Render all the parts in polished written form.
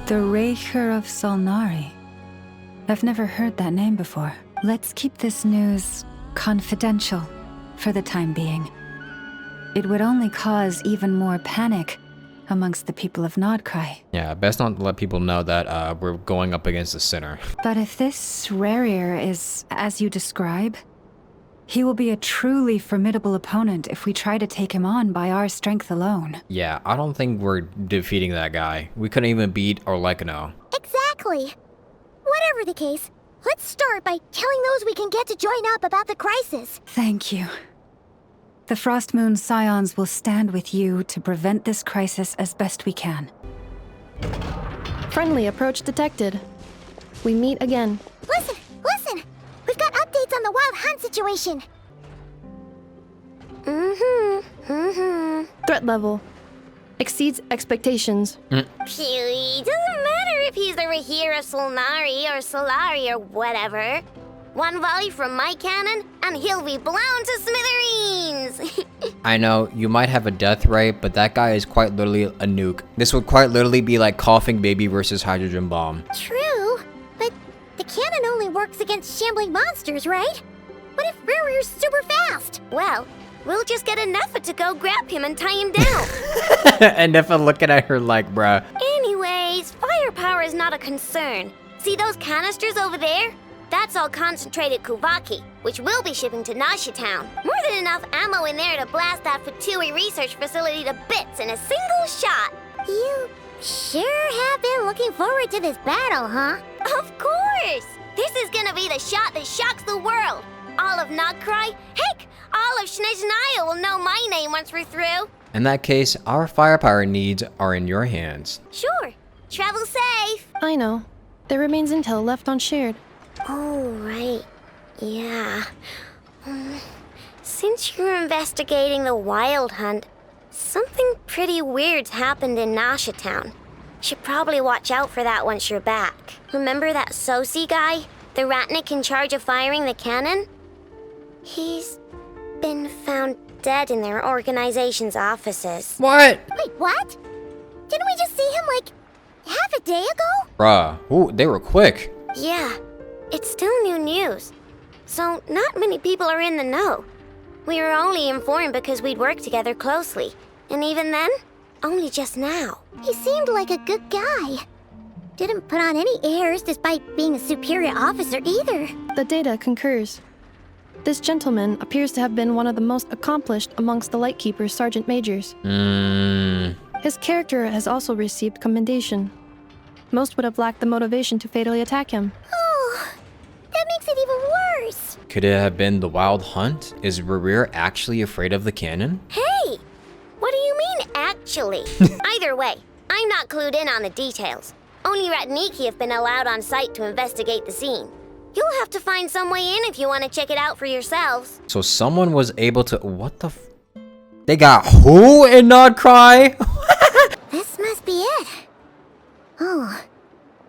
The Raker of Solnari. I've never heard that name before. Let's keep this news confidential for the time being. It would only cause even more panic amongst the people of Nodcry. Yeah, best not to let people know that we're going up against the sinner. But if this Rarier is as you describe, he will be a truly formidable opponent if we try to take him on by our strength alone. Yeah, I don't think we're defeating that guy. We couldn't even beat Orlekino. Exactly. Whatever the case, let's start by telling those we can get to join up about the crisis. Thank you. The Frostmoon Scions will stand with you to prevent this crisis as best we can. Friendly approach detected. We meet again. Listen! We've got updates on the wild hunt situation. Threat level exceeds expectations. Phew, doesn't matter if he's the Rahira Solnari or Solari or whatever. One volley from my cannon, and he'll be blown to smithereens! I know, you might have a death rate, but that guy is quite literally a nuke. This would quite literally be like coughing baby versus hydrogen bomb. True, but the cannon only works against shambling monsters, right? What if Rarier's super fast? Well, we'll just get an Neffa to go grab him and tie him down. And Neffa looking at her like, bruh. Anyways, firepower is not a concern. See those canisters over there? That's all concentrated Kuvaki, which we'll be shipping to Nasha Town. More than enough ammo in there to blast that Fatui research facility to bits in a single shot. You sure have been looking forward to this battle, huh? Of course! This is gonna be the shot that shocks the world. All of Nodcry, heck, all of Snezhnaya will know my name once we're through. In that case, our firepower needs are in your hands. Sure. Travel safe. I know. There remains intel left unshared. Oh, right. Yeah. Since you're investigating the wild hunt, something pretty weird's happened in Nasha Town. Should probably watch out for that once you're back. Remember that Sosi guy? The Ratnik in charge of firing the cannon? He's been found dead in their organization's offices. What? Wait, what? Didn't we just see him like half a day ago? Bruh, ooh, they were quick. Yeah, it's still new news. So not many people are in the know. We were only informed because we'd worked together closely. And even then, only just now. He seemed like a good guy. Didn't put on any airs despite being a superior officer either. The data concurs. This gentleman appears to have been one of the most accomplished amongst the Lightkeeper's Sergeant Majors. His character has also received commendation. Most would have lacked the motivation to fatally attack him. Oh, that makes it even worse. Could it have been the wild hunt? Is Rarir actually afraid of the cannon? Hey, what do you mean, actually? Either way, I'm not clued in on the details. Only Ratniki have been allowed on site to investigate the scene. You'll have to find some way in if you want to check it out for yourselves. So someone was able to... What the They got who in Nodcry? This must be it. Oh,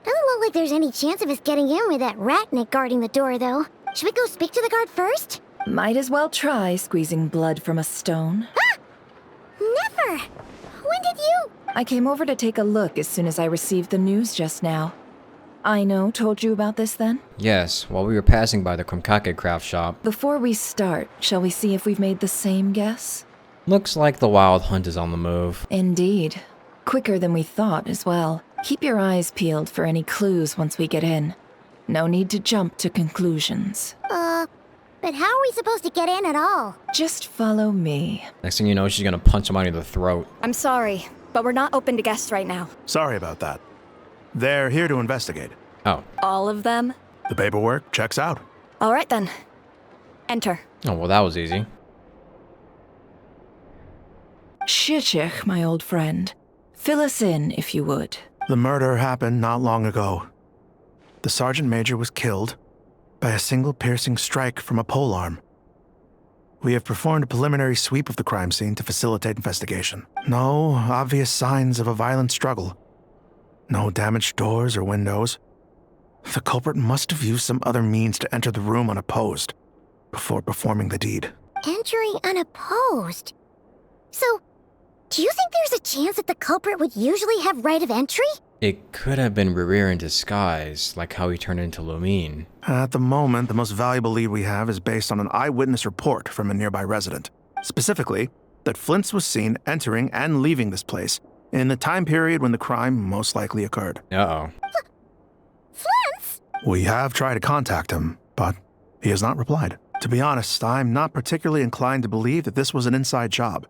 doesn't look like there's any chance of us getting in with that Ratnik guarding the door, though. Should we go speak to the guard first? Might as well try squeezing blood from a stone. Ah! Never! When did you... I came over to take a look as soon as I received the news just now. Aino told you about this then? Yes, while we were passing by the Krumkake craft shop. Before we start, shall we see if we've made the same guess? Looks like the wild hunt is on the move. Indeed. Quicker than we thought as well. Keep your eyes peeled for any clues once we get in. No need to jump to conclusions. But how are we supposed to get in at all? Just follow me. Next thing you know, she's gonna punch somebody in the throat. I'm sorry, but we're not open to guests right now. Sorry about that. They're here to investigate. Oh. All of them? The paperwork checks out. All right then. Enter. Oh, well, that was easy. Shishich, my old friend. Fill us in, if you would. The murder happened not long ago. The Sergeant Major was killed by a single piercing strike from a polearm. We have performed a preliminary sweep of the crime scene to facilitate investigation. No obvious signs of a violent struggle. No damaged doors or windows. The culprit must have used some other means to enter the room unopposed before performing the deed. Entering unopposed? So, do you think there's a chance that the culprit would usually have right of entry? It could have been Rerir in disguise, like how he turned into Lumine. At the moment, the most valuable lead we have is based on an eyewitness report from a nearby resident. Specifically, that Flint's was seen entering and leaving this place in the time period when the crime most likely occurred. Uh-oh. Flint's? We have tried to contact him, but he has not replied. To be honest, I'm not particularly inclined to believe that this was an inside job.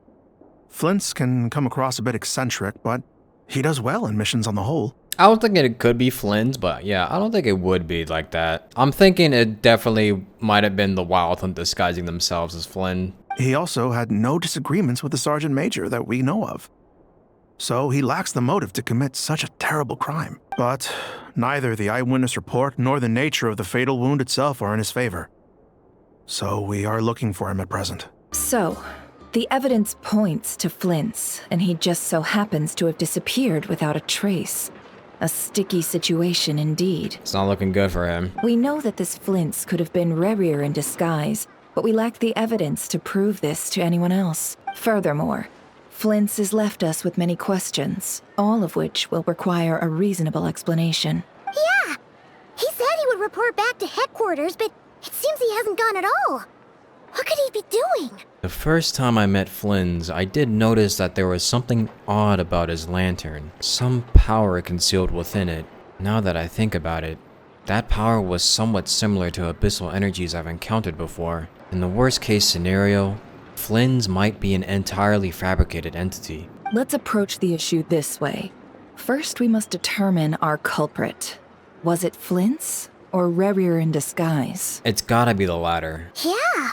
Flint's can come across a bit eccentric, but he does well in missions on the whole. I was thinking it could be Flynn's, but yeah, I don't think it would be like that. I'm thinking it definitely might have been the Wild Hunt disguising themselves as Flynn. He also had no disagreements with the Sergeant Major that we know of. So he lacks the motive to commit such a terrible crime. But neither the eyewitness report nor the nature of the fatal wound itself are in his favor. So we are looking for him at present. So, the evidence points to Flint's, and he just so happens to have disappeared without a trace. A sticky situation indeed. It's not looking good for him. We know that this Flint's could have been Rerir in disguise, but we lack the evidence to prove this to anyone else. Furthermore, Flint's has left us with many questions, all of which will require a reasonable explanation. Yeah. He said he would report back to headquarters, but it seems he hasn't gone at all. What could he be doing? The first time I met Flynn's, I did notice that there was something odd about his lantern. Some power concealed within it. Now that I think about it, that power was somewhat similar to abyssal energies I've encountered before. In the worst case scenario, Flynn's might be an entirely fabricated entity. Let's approach the issue this way. First, we must determine our culprit. Was it Flint's or Rerir in disguise? It's gotta be the latter. Yeah.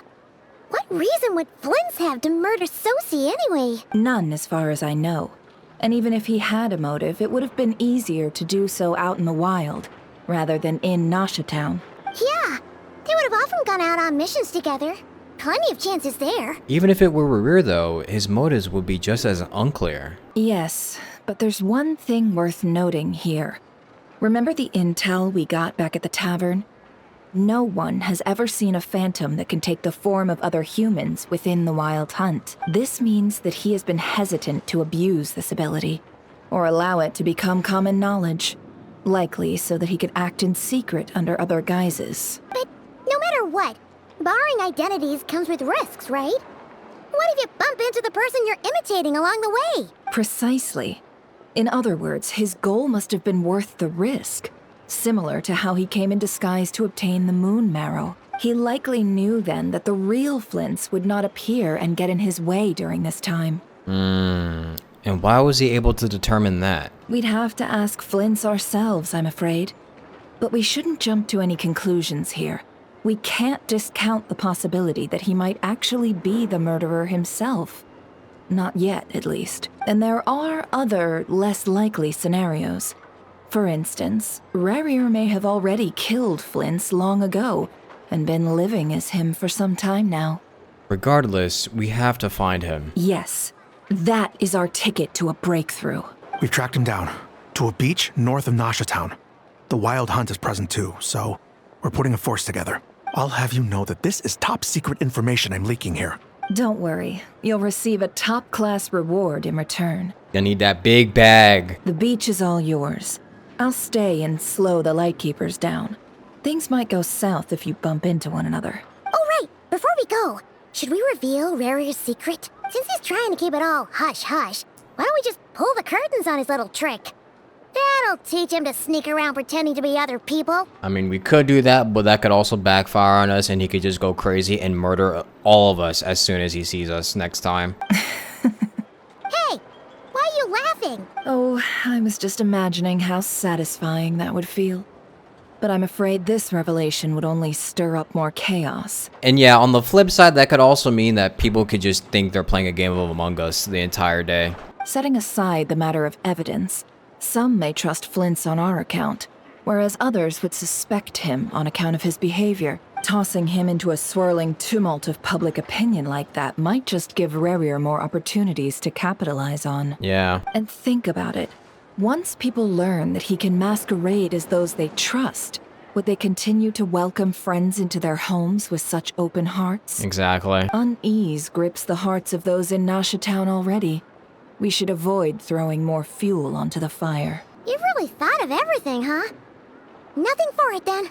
What reason would Flint's have to murder Sosie anyway? None, as far as I know. And even if he had a motive, it would have been easier to do so out in the wild, rather than in Nasha Town. Yeah. They would have often gone out on missions together. Plenty of chances there. Even if it were Rerir though, his motives would be just as unclear. Yes, but there's one thing worth noting here. Remember the intel we got back at the tavern? No one has ever seen a phantom that can take the form of other humans within the Wild Hunt. This means that he has been hesitant to abuse this ability, or allow it to become common knowledge, likely so that he could act in secret under other guises. But no matter what, borrowing identities comes with risks, right? What if you bump into the person you're imitating along the way? Precisely. In other words, his goal must have been worth the risk. Similar to how he came in disguise to obtain the moon marrow. He likely knew then that the real Flint's would not appear and get in his way during this time. And why was he able to determine that? We'd have to ask Flint's ourselves, I'm afraid. But we shouldn't jump to any conclusions here. We can't discount the possibility that he might actually be the murderer himself. Not yet, at least. And there are other, less likely scenarios. For instance, Rerir may have already killed Flint's long ago, and been living as him for some time now. Regardless, we have to find him. Yes, that is our ticket to a breakthrough. We've tracked him down to a beach north of Nasha Town. The Wild Hunt is present too, so we're putting a force together. I'll have you know that this is top secret information I'm leaking here. Don't worry, you'll receive a top-class reward in return. I need that big bag. The beach is all yours. I'll stay and slow the Lightkeepers down. Things might go south if you bump into one another. Oh, right. Before we go, should we reveal Rarir's secret? Since he's trying to keep it all hush-hush, why don't we just pull the curtains on his little trick? That'll teach him to sneak around pretending to be other people. I mean, we could do that, but that could also backfire on us and he could just go crazy and murder all of us as soon as he sees us next time. Hey, why are you laughing? Oh, I was just imagining how satisfying that would feel. But I'm afraid this revelation would only stir up more chaos. And yeah, on the flip side, that could also mean that people could just think they're playing a game of Among Us the entire day. Setting aside the matter of evidence, some may trust Flint's on our account, whereas others would suspect him on account of his behavior. Tossing him into a swirling tumult of public opinion like that might just give Rerir more opportunities to capitalize on. Yeah. And think about it. Once people learn that he can masquerade as those they trust, would they continue to welcome friends into their homes with such open hearts? Exactly. Unease grips the hearts of those in Nasha Town already. We should avoid throwing more fuel onto the fire. You really thought of everything, huh? Nothing for it then.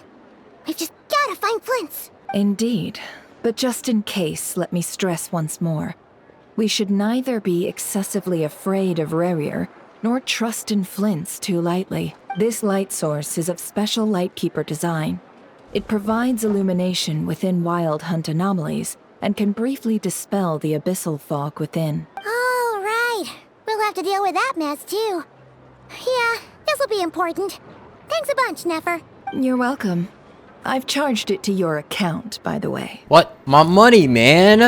We've just gotta find Flint's. Indeed. But just in case, let me stress once more. We should neither be excessively afraid of Rerir, nor trust in Flint's too lightly. This light source is of special Lightkeeper design. It provides illumination within Wild Hunt anomalies, and can briefly dispel the abyssal fog within. Oh, right. We'll have to deal with that mess, too. Yeah, this'll be important. Thanks a bunch, Nefer. You're welcome. I've charged it to your account, by the way. What? My money, man.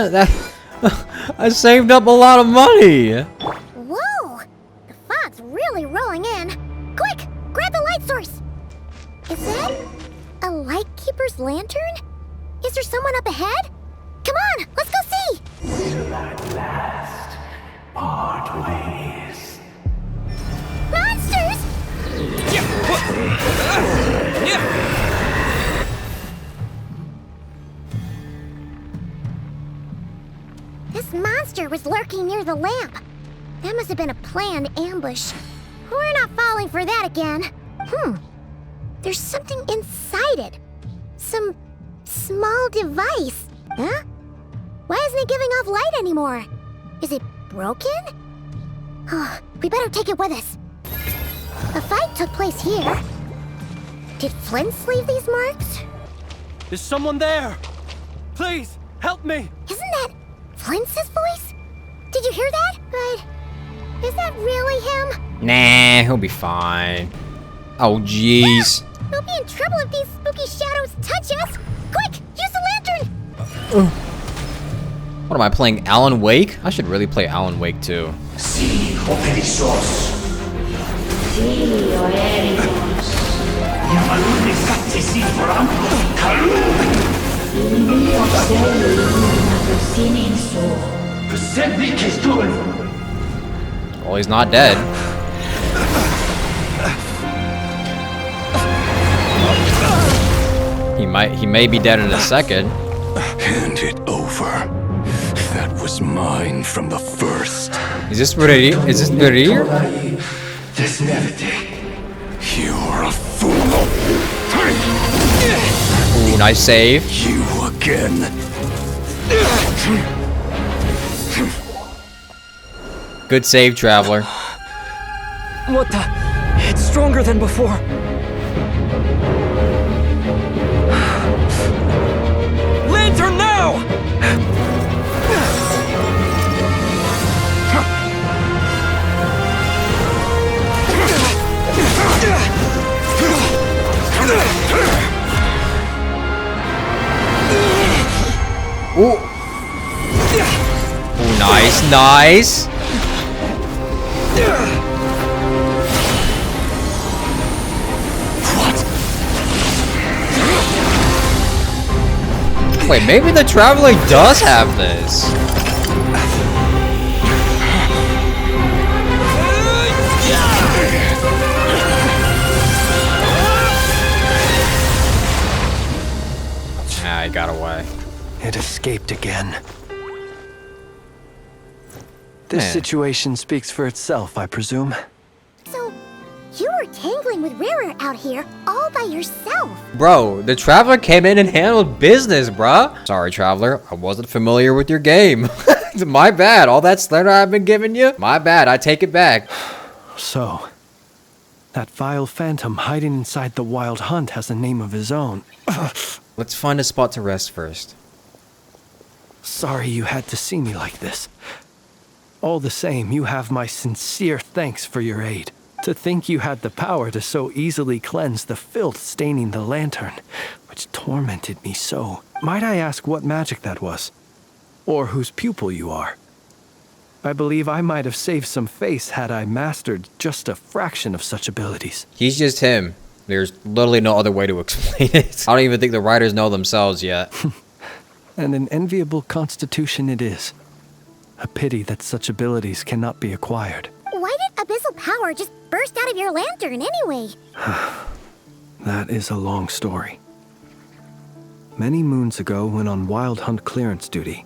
I saved up a lot of money. Whoa! The fog's really rolling in. Quick, grab the light source. Is that a Lightkeeper's lantern? Is there someone up ahead? Come on, let's go see. Will at last part ways. Monsters! This monster was lurking near the lamp. That must have been a planned ambush. We're not falling for that again. There's something inside it. Some small device. Huh? Why isn't it giving off light anymore? Is it broken? Oh, we better take it with us. A fight took place here. Did Flint's leave these marks? Is someone there? Please, help me! Isn't that Flint's voice? Did you hear that? But is that really him? Nah, he'll be fine. Oh, jeez. We'll be in trouble if these spooky shadows touch us. Quick, use the lantern! What am I playing, Alan Wake? I should really play Alan Wake too. Si operizos. Si oericos. Yamalune katesi forampos kalun. Inio selu sininso. Persebi kestul. Well, he's not dead. He may be dead in a second. Hand it over. That was mine from the first. Is this Rerir? Is this Rerir? You're a fool. Ooh, nice save. You again. Good save, Traveler. What the? It's stronger than before. Lantern now! Ooh. Ooh, nice, nice. Wait, maybe the Traveler does have this. Ah, he got away. It escaped again. This Man. situation speaks for itself, I presume. So, you were tangling with Rerir out here all by yourself. Bro, the Traveler came in and handled business, bruh. Sorry, Traveler. I wasn't familiar with your game. My bad. All that slender I've been giving you? My bad. I take it back. So, that vile phantom hiding inside the Wild Hunt has a name of his own. Let's find a spot to rest first. Sorry you had to see me like this. All the same, you have my sincere thanks for your aid. To think you had the power to so easily cleanse the filth staining the lantern, which tormented me so. Might I ask what magic that was? Or whose pupil you are? I believe I might have saved some face had I mastered just a fraction of such abilities. He's just him. There's literally no other way to explain it. I don't even think the writers know themselves yet. And an enviable constitution it is. A pity that such abilities cannot be acquired. Why did abyssal power just burst out of your lantern anyway? That is a long story. Many moons ago, when on Wild Hunt clearance duty,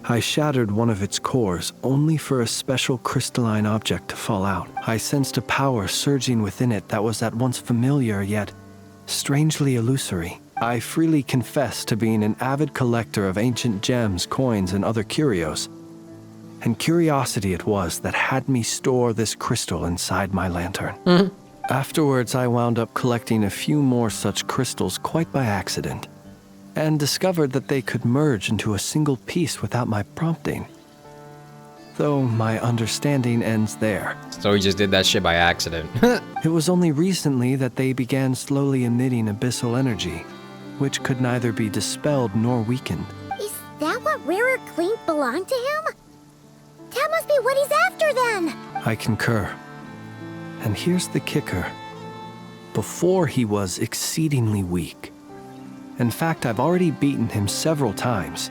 I shattered one of its cores only for a special crystalline object to fall out. I sensed a power surging within it that was at once familiar yet strangely illusory. I freely confess to being an avid collector of ancient gems, coins, and other curios. And curiosity it was that had me store this crystal inside my lantern. Afterwards, I wound up collecting a few more such crystals quite by accident, and discovered that they could merge into a single piece without my prompting. Though my understanding ends there. So he just did that shit by accident. It was only recently that they began slowly emitting abyssal energy, which could neither be dispelled nor weakened. Is that what Rarer Clink belonged to him? That must be what he's after then! I concur. And here's the kicker. Before he was exceedingly weak. In fact, I've already beaten him several times,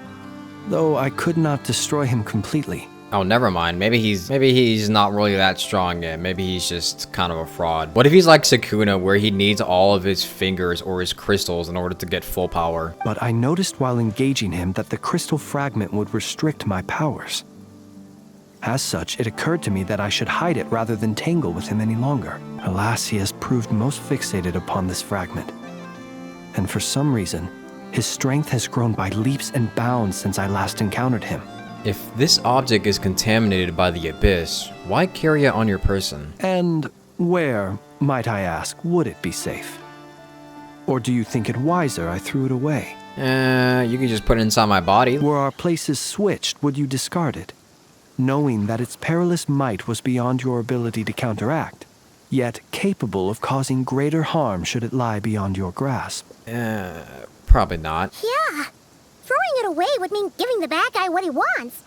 though I could not destroy him completely. Oh, never mind. Maybe he's not really that strong yet. Maybe he's just kind of a fraud. What if he's like Sukuna, where he needs all of his fingers or his crystals in order to get full power? But I noticed while engaging him that the crystal fragment would restrict my powers. As such, it occurred to me that I should hide it rather than tangle with him any longer. Alas, he has proved most fixated upon this fragment. And for some reason, his strength has grown by leaps and bounds since I last encountered him. If this object is contaminated by the abyss, why carry it on your person? And where, might I ask, would it be safe? Or do you think it wiser I threw it away? You can just put it inside my body. Were our places switched, would you discard it? Knowing that its perilous might was beyond your ability to counteract, yet capable of causing greater harm should it lie beyond your grasp. Probably not. Yeah. Throwing it away would mean giving the bad guy what he wants.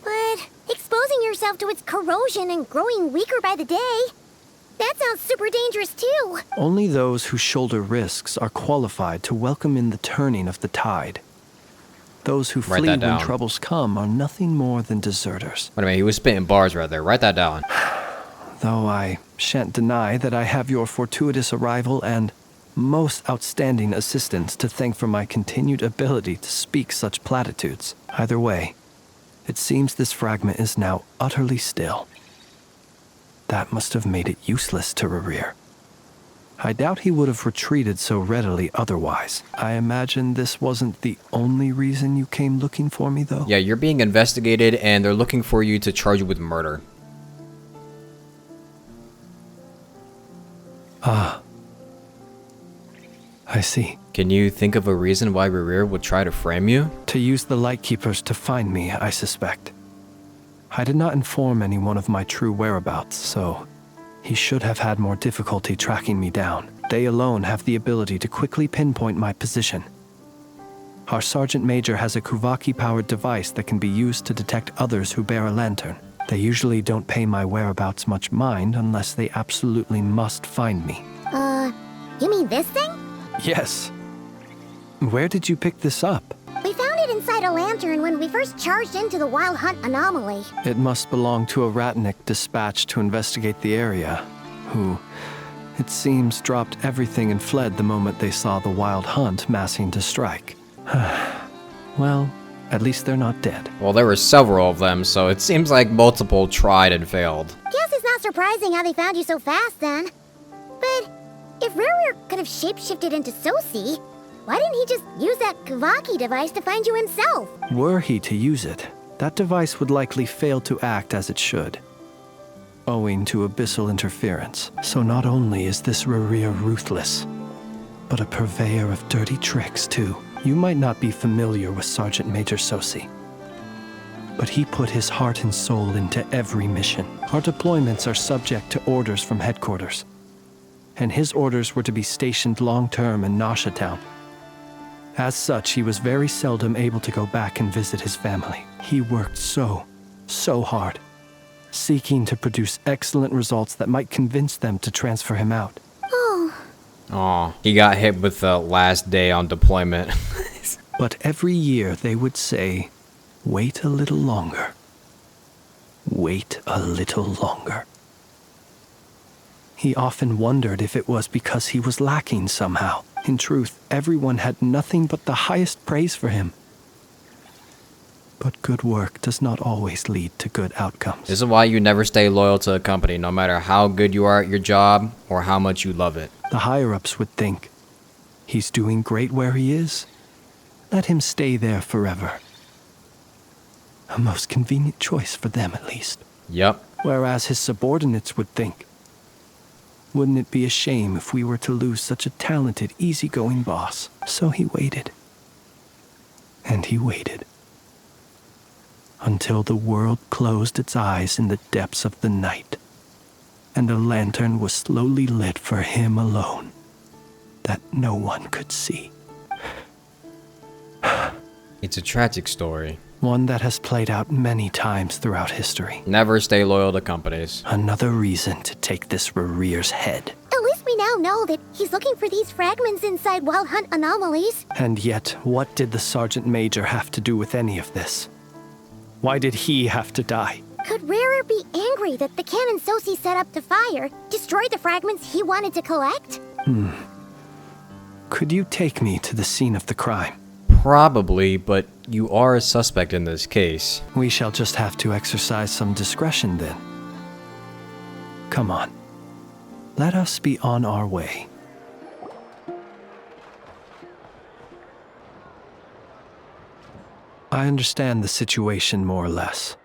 But exposing yourself to its corrosion and growing weaker by the day, that sounds super dangerous too. Only those who shoulder risks are qualified to welcome in the turning of the tide. Those who flee when troubles come are nothing more than deserters. Wait a minute, he was spitting bars right there. Write that down. Though I shan't deny that I have your fortuitous arrival and most outstanding assistance to thank for my continued ability to speak such platitudes. Either way, it seems this fragment is now utterly still. That must have made it useless to Rarir. I doubt he would have retreated so readily otherwise. I imagine this wasn't the only reason you came looking for me, though? Yeah, you're being investigated, and they're looking for you to charge you with murder. Ah. I see. Can you think of a reason why Rarir would try to frame you? To use the Lightkeepers to find me, I suspect. I did not inform anyone of my true whereabouts, so he should have had more difficulty tracking me down. They alone have the ability to quickly pinpoint my position. Our Sergeant Major has a Kuvaki-powered device that can be used to detect others who bear a lantern. They usually don't pay my whereabouts much mind unless they absolutely must find me. You mean this thing? Yes. Where did you pick this up? We found it inside a lantern when we first charged into the Wild Hunt anomaly. It must belong to a Ratnik dispatched to investigate the area, who, it seems, dropped everything and fled the moment they saw the Wild Hunt massing to strike. Well, at least they're not dead. Well, there were several of them, so it seems like multiple tried and failed. Guess it's not surprising how they found you so fast then. But if Rarir could have shapeshifted into Sosi, why didn't he just use that Kuvaki device to find you himself? Were he to use it, that device would likely fail to act as it should, owing to abyssal interference. So not only is this Rarir ruthless, but a purveyor of dirty tricks too. You might not be familiar with Sergeant Major Sosi, but he put his heart and soul into every mission. Our deployments are subject to orders from headquarters, and his orders were to be stationed long-term in Nasha Town. As such, he was very seldom able to go back and visit his family. He worked so hard, seeking to produce excellent results that might convince them to transfer him out. Aw, he got hit with the last day on deployment. But every year they would say, wait a little longer. Wait a little longer. He often wondered if it was because he was lacking somehow. In truth, everyone had nothing but the highest praise for him. But good work does not always lead to good outcomes. This is why you never stay loyal to a company, no matter how good you are at your job or how much you love it. The higher-ups would think, he's doing great where he is. Let him stay there forever. A most convenient choice for them, at least. Yep. Whereas his subordinates would think, wouldn't it be a shame if we were to lose such a talented, easygoing boss? So he waited. And he waited. Until the world closed its eyes in the depths of the night, and a lantern was slowly lit for him alone, that no one could see. It's a tragic story. One that has played out many times throughout history. Never stay loyal to companies. Another reason to take this Rereer's head. At least we now know that he's looking for these fragments inside Wild Hunt anomalies. And yet, what did the Sergeant Major have to do with any of this? Why did he have to die? Could Rarer be angry that the cannon Sosi set up to fire destroyed the fragments he wanted to collect? Could you take me to the scene of the crime? Probably, but you are a suspect in this case. We shall just have to exercise some discretion then. Come on. Let us be on our way. I understand the situation more or less.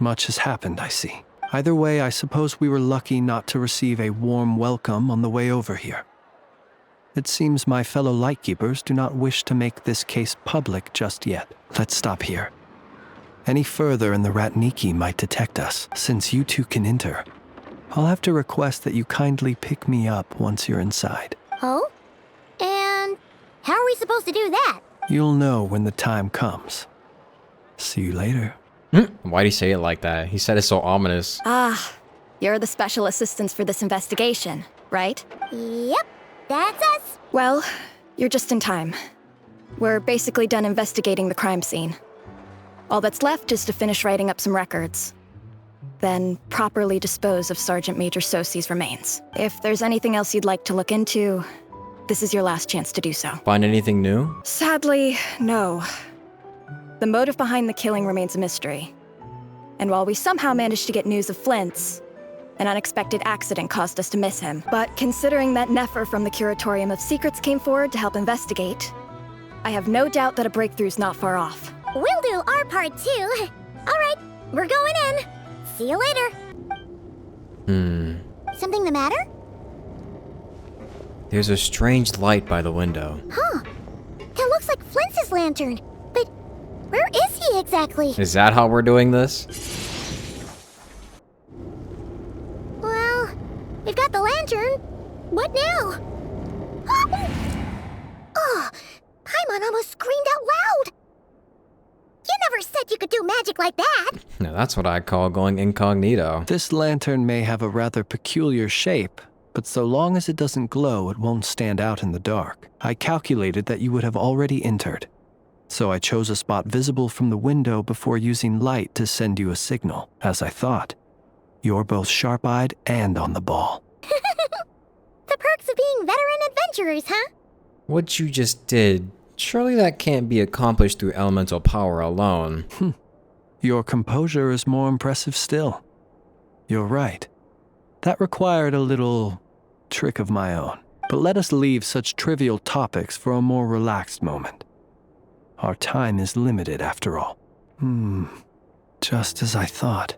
Much has happened, I see. Either way, I suppose we were lucky not to receive a warm welcome on the way over here. It seems my fellow Lightkeepers do not wish to make this case public just yet. Let's stop here. Any further and the Ratniki might detect us. Since you two can enter, I'll have to request that you kindly pick me up once you're inside. Oh? And how are we supposed to do that? You'll know when the time comes. See you later. Why'd he say it like that? He said it so ominous. Ah, you're the special assistants for this investigation, right? Yep, that's us. Well, you're just in time. We're basically done investigating the crime scene. All that's left is to finish writing up some records. Then properly dispose of Sergeant Major Sosi's remains. If there's anything else you'd like to look into, this is your last chance to do so. Find anything new? Sadly, no. The motive behind the killing remains a mystery. And while we somehow managed to get news of Flint's, an unexpected accident caused us to miss him. But considering that Nefer from the Curatorium of Secrets came forward to help investigate, I have no doubt that a breakthrough's not far off. We'll do our part too. All right, we're going in. See you later. Something the matter? There's a strange light by the window. Huh. That looks like Flint's lantern. But where is he exactly? Is that how we're doing this? Well, we've got the lantern. What now? Oh, Paimon almost screamed out loud. You never said you could do magic like that. Now that's what I call going incognito. This lantern may have a rather peculiar shape, but so long as it doesn't glow, it won't stand out in the dark. I calculated that you would have already entered, so I chose a spot visible from the window before using light to send you a signal. As I thought, you're both sharp-eyed and on the ball. The perks of being veteran adventurers, huh? What you just did, surely that can't be accomplished through elemental power alone. Your composure is more impressive still. You're right. That required a little trick of my own. But let us leave such trivial topics for a more relaxed moment. Our time is limited after all. Just as I thought.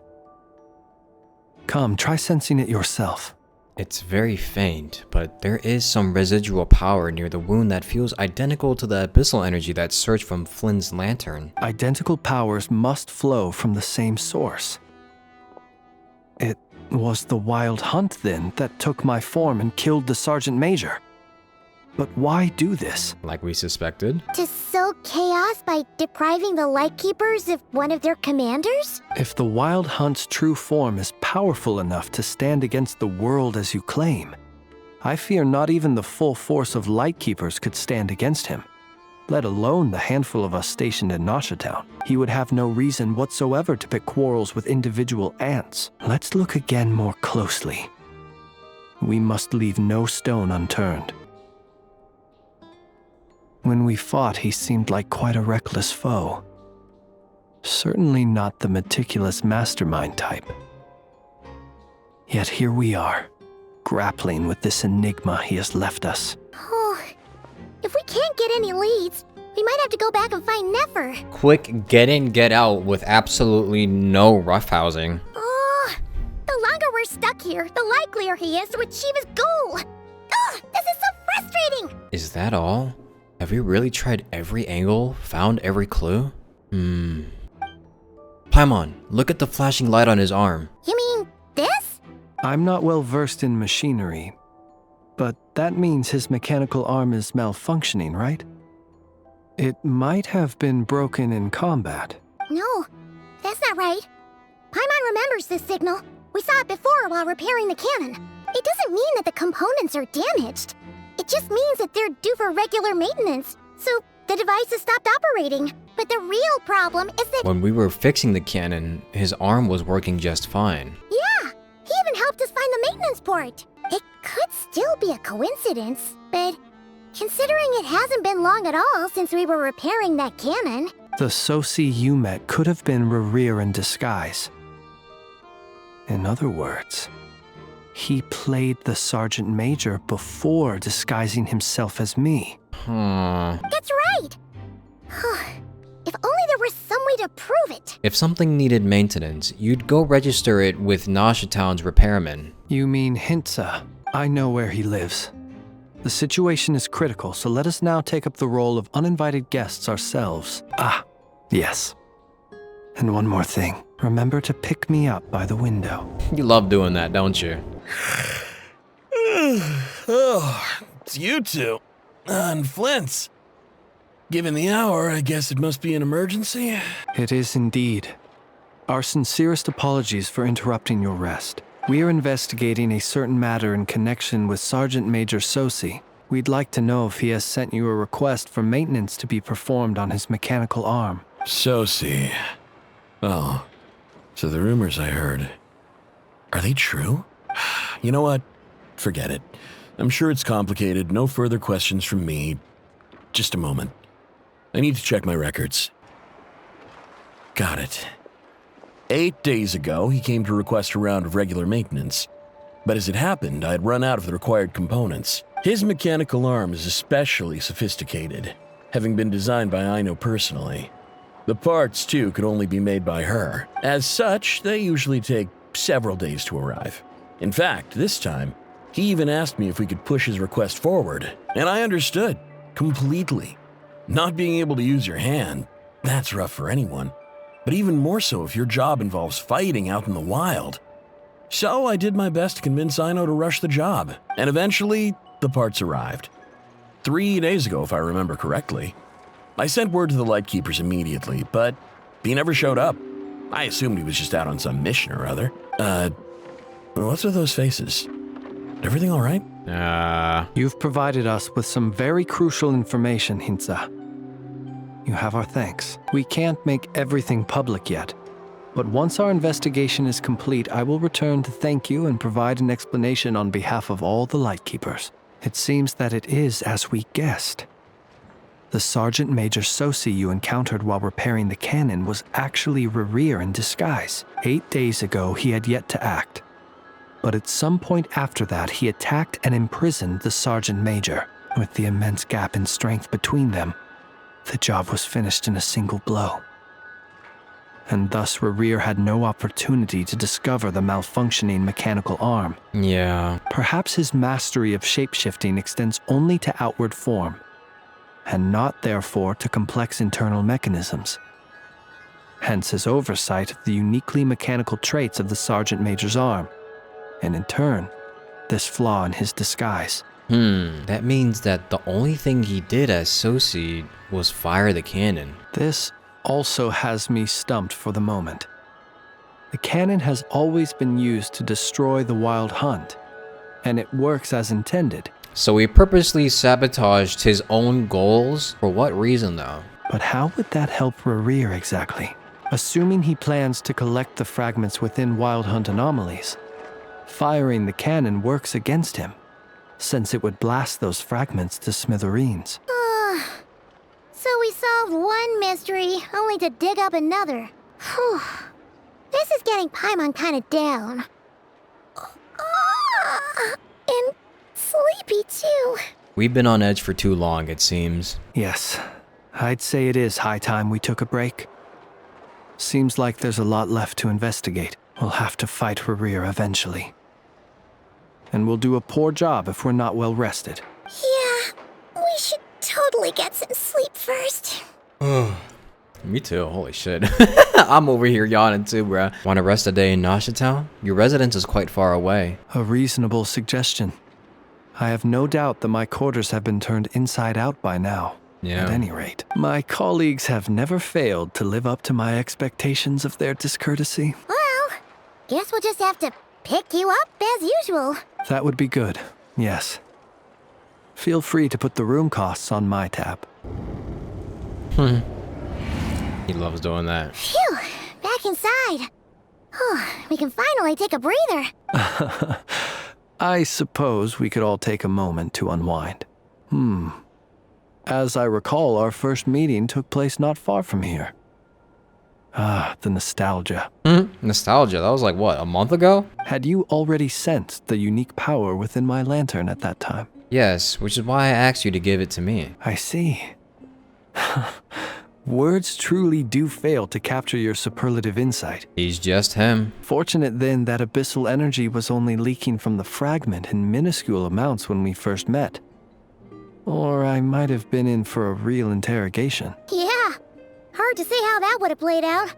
Come, try sensing it yourself. It's very faint, but there is some residual power near the wound that feels identical to the abyssal energy that surged from Flynn's lantern. Identical powers must flow from the same source. It was the Wild Hunt, then, that took my form and killed the Sergeant Major. But why do this? Like we suspected. To sow chaos by depriving the Lightkeepers of one of their commanders? If the Wild Hunt's true form is powerful enough to stand against the world as you claim, I fear not even the full force of Lightkeepers could stand against him, let alone the handful of us stationed in Nashitown. He would have no reason whatsoever to pick quarrels with individual ants. Let's look again more closely. We must leave no stone unturned. When we fought, he seemed like quite a reckless foe. Certainly not the meticulous mastermind type. Yet here we are, grappling with this enigma he has left us. Oh, if we can't get any leads, we might have to go back and find Nefer. Quick get in, get out with absolutely no roughhousing. Oh, the longer we're stuck here, the likelier he is to achieve his goal. Ugh, this is so frustrating. Is that all? Have we really tried every angle, found every clue? Paimon, look at the flashing light on his arm. You mean this? I'm not well versed in machinery, but that means his mechanical arm is malfunctioning, right? It might have been broken in combat. No, that's not right. Paimon remembers this signal. We saw it before while repairing the cannon. It doesn't mean that the components are damaged. It just means that they're due for regular maintenance, so the device has stopped operating. But the real problem is that— When we were fixing the cannon, his arm was working just fine. Yeah, he even helped us find the maintenance port. It could still be a coincidence, but considering it hasn't been long at all since we were repairing that cannon— The Sosi you met could have been Rerir in disguise. In other words, he played the Sergeant Major before disguising himself as me. That's right! If only there was some way to prove it. If something needed maintenance, you'd go register it with Nasha Town's repairman. You mean Hintsa? I know where he lives. The situation is critical, so let us now take up the role of uninvited guests ourselves. Ah, yes. And one more thing. Remember to pick me up by the window. You love doing that, don't you? Oh, it's you two. And Flint's. Given the hour, I guess it must be an emergency. It is indeed. Our sincerest apologies for interrupting your rest. We are investigating a certain matter in connection with Sergeant Major Sosi. We'd like to know if he has sent you a request for maintenance to be performed on his mechanical arm. Sosi. Oh, so the rumors I heard, are they true? You know what? Forget it. I'm sure it's complicated. No further questions from me. Just a moment. I need to check my records. Got it. 8 days ago, he came to request a round of regular maintenance. But as it happened, I had run out of the required components. His mechanical arm is especially sophisticated, having been designed by Aino personally. The parts, too, could only be made by her. As such, they usually take several days to arrive. In fact, this time, he even asked me if we could push his request forward, and I understood, completely. Not being able to use your hand, that's rough for anyone, but even more so if your job involves fighting out in the wild. So I did my best to convince Aino to rush the job, and eventually, the parts arrived. 3 days ago, if I remember correctly. I sent word to the Lightkeepers immediately, but he never showed up. I assumed he was just out on some mission or other. What's with those faces? Everything all right? You've provided us with some very crucial information, Hintsa. You have our thanks. We can't make everything public yet, but once our investigation is complete, I will return to thank you and provide an explanation on behalf of all the Lightkeepers. It seems that it is as we guessed. The Sergeant Major Sosi you encountered while repairing the cannon was actually Rerir in disguise. 8 days ago, he had yet to act. But at some point after that, he attacked and imprisoned the Sergeant Major. With the immense gap in strength between them, the job was finished in a single blow. And thus Rerir had no opportunity to discover the malfunctioning mechanical arm. Yeah. Perhaps his mastery of shapeshifting extends only to outward form, and not therefore to complex internal mechanisms. Hence his oversight of the uniquely mechanical traits of the Sergeant Major's arm, and in turn, this flaw in his disguise. That means that the only thing he did as Sosi was fire the cannon. This also has me stumped for the moment. The cannon has always been used to destroy the Wild Hunt, and it works as intended. So he purposely sabotaged his own goals? For what reason, though? But how would that help Rerir exactly? Assuming he plans to collect the fragments within Wild Hunt anomalies, firing the cannon works against him, since it would blast those fragments to smithereens. So we solved one mystery, only to dig up another. Whew. This is getting Paimon kind of down. And sleepy, too. We've been on edge for too long, it seems. Yes, I'd say it is high time we took a break. Seems like there's a lot left to investigate. We'll have to fight Rerir eventually. And we'll do a poor job if we're not well rested. Yeah, we should totally get some sleep first. Me too, holy shit. I'm over here yawning too, bruh. Wanna rest a day in Nasha Town? Your residence is quite far away. A reasonable suggestion. I have no doubt that my quarters have been turned inside out by now. Yeah. At any rate, my colleagues have never failed to live up to my expectations of their discourtesy. Well, guess we'll just have to pick you up as usual. That would be good, yes. Feel free to put the room costs on my tab. He loves doing that. Phew, back inside. We can finally take a breather. I suppose we could all take a moment to unwind. As I recall, our first meeting took place not far from here. Ah, the nostalgia. Nostalgia, that was like what, a month ago? Had you already sensed the unique power within my lantern at that time? Yes, which is why I asked you to give it to me. I see. Words truly do fail to capture your superlative insight. He's just him. Fortunate then that abyssal energy was only leaking from the fragment in minuscule amounts when we first met. Or I might have been in for a real interrogation. Yeah, hard to say how that would have played out.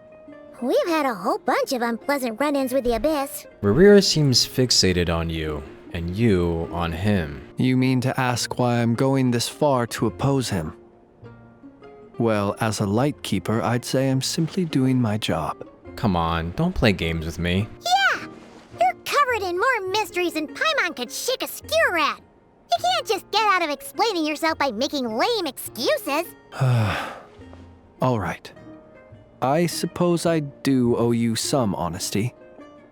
We've had a whole bunch of unpleasant run-ins with the Abyss. Rerir seems fixated on you, and you on him. You mean to ask why I'm going this far to oppose him? Well, as a light keeper, I'd say I'm simply doing my job. Come on, don't play games with me. Yeah! You're covered in more mysteries than Paimon could shake a skewer at. You can't just get out of explaining yourself by making lame excuses. All right. I suppose I do owe you some honesty,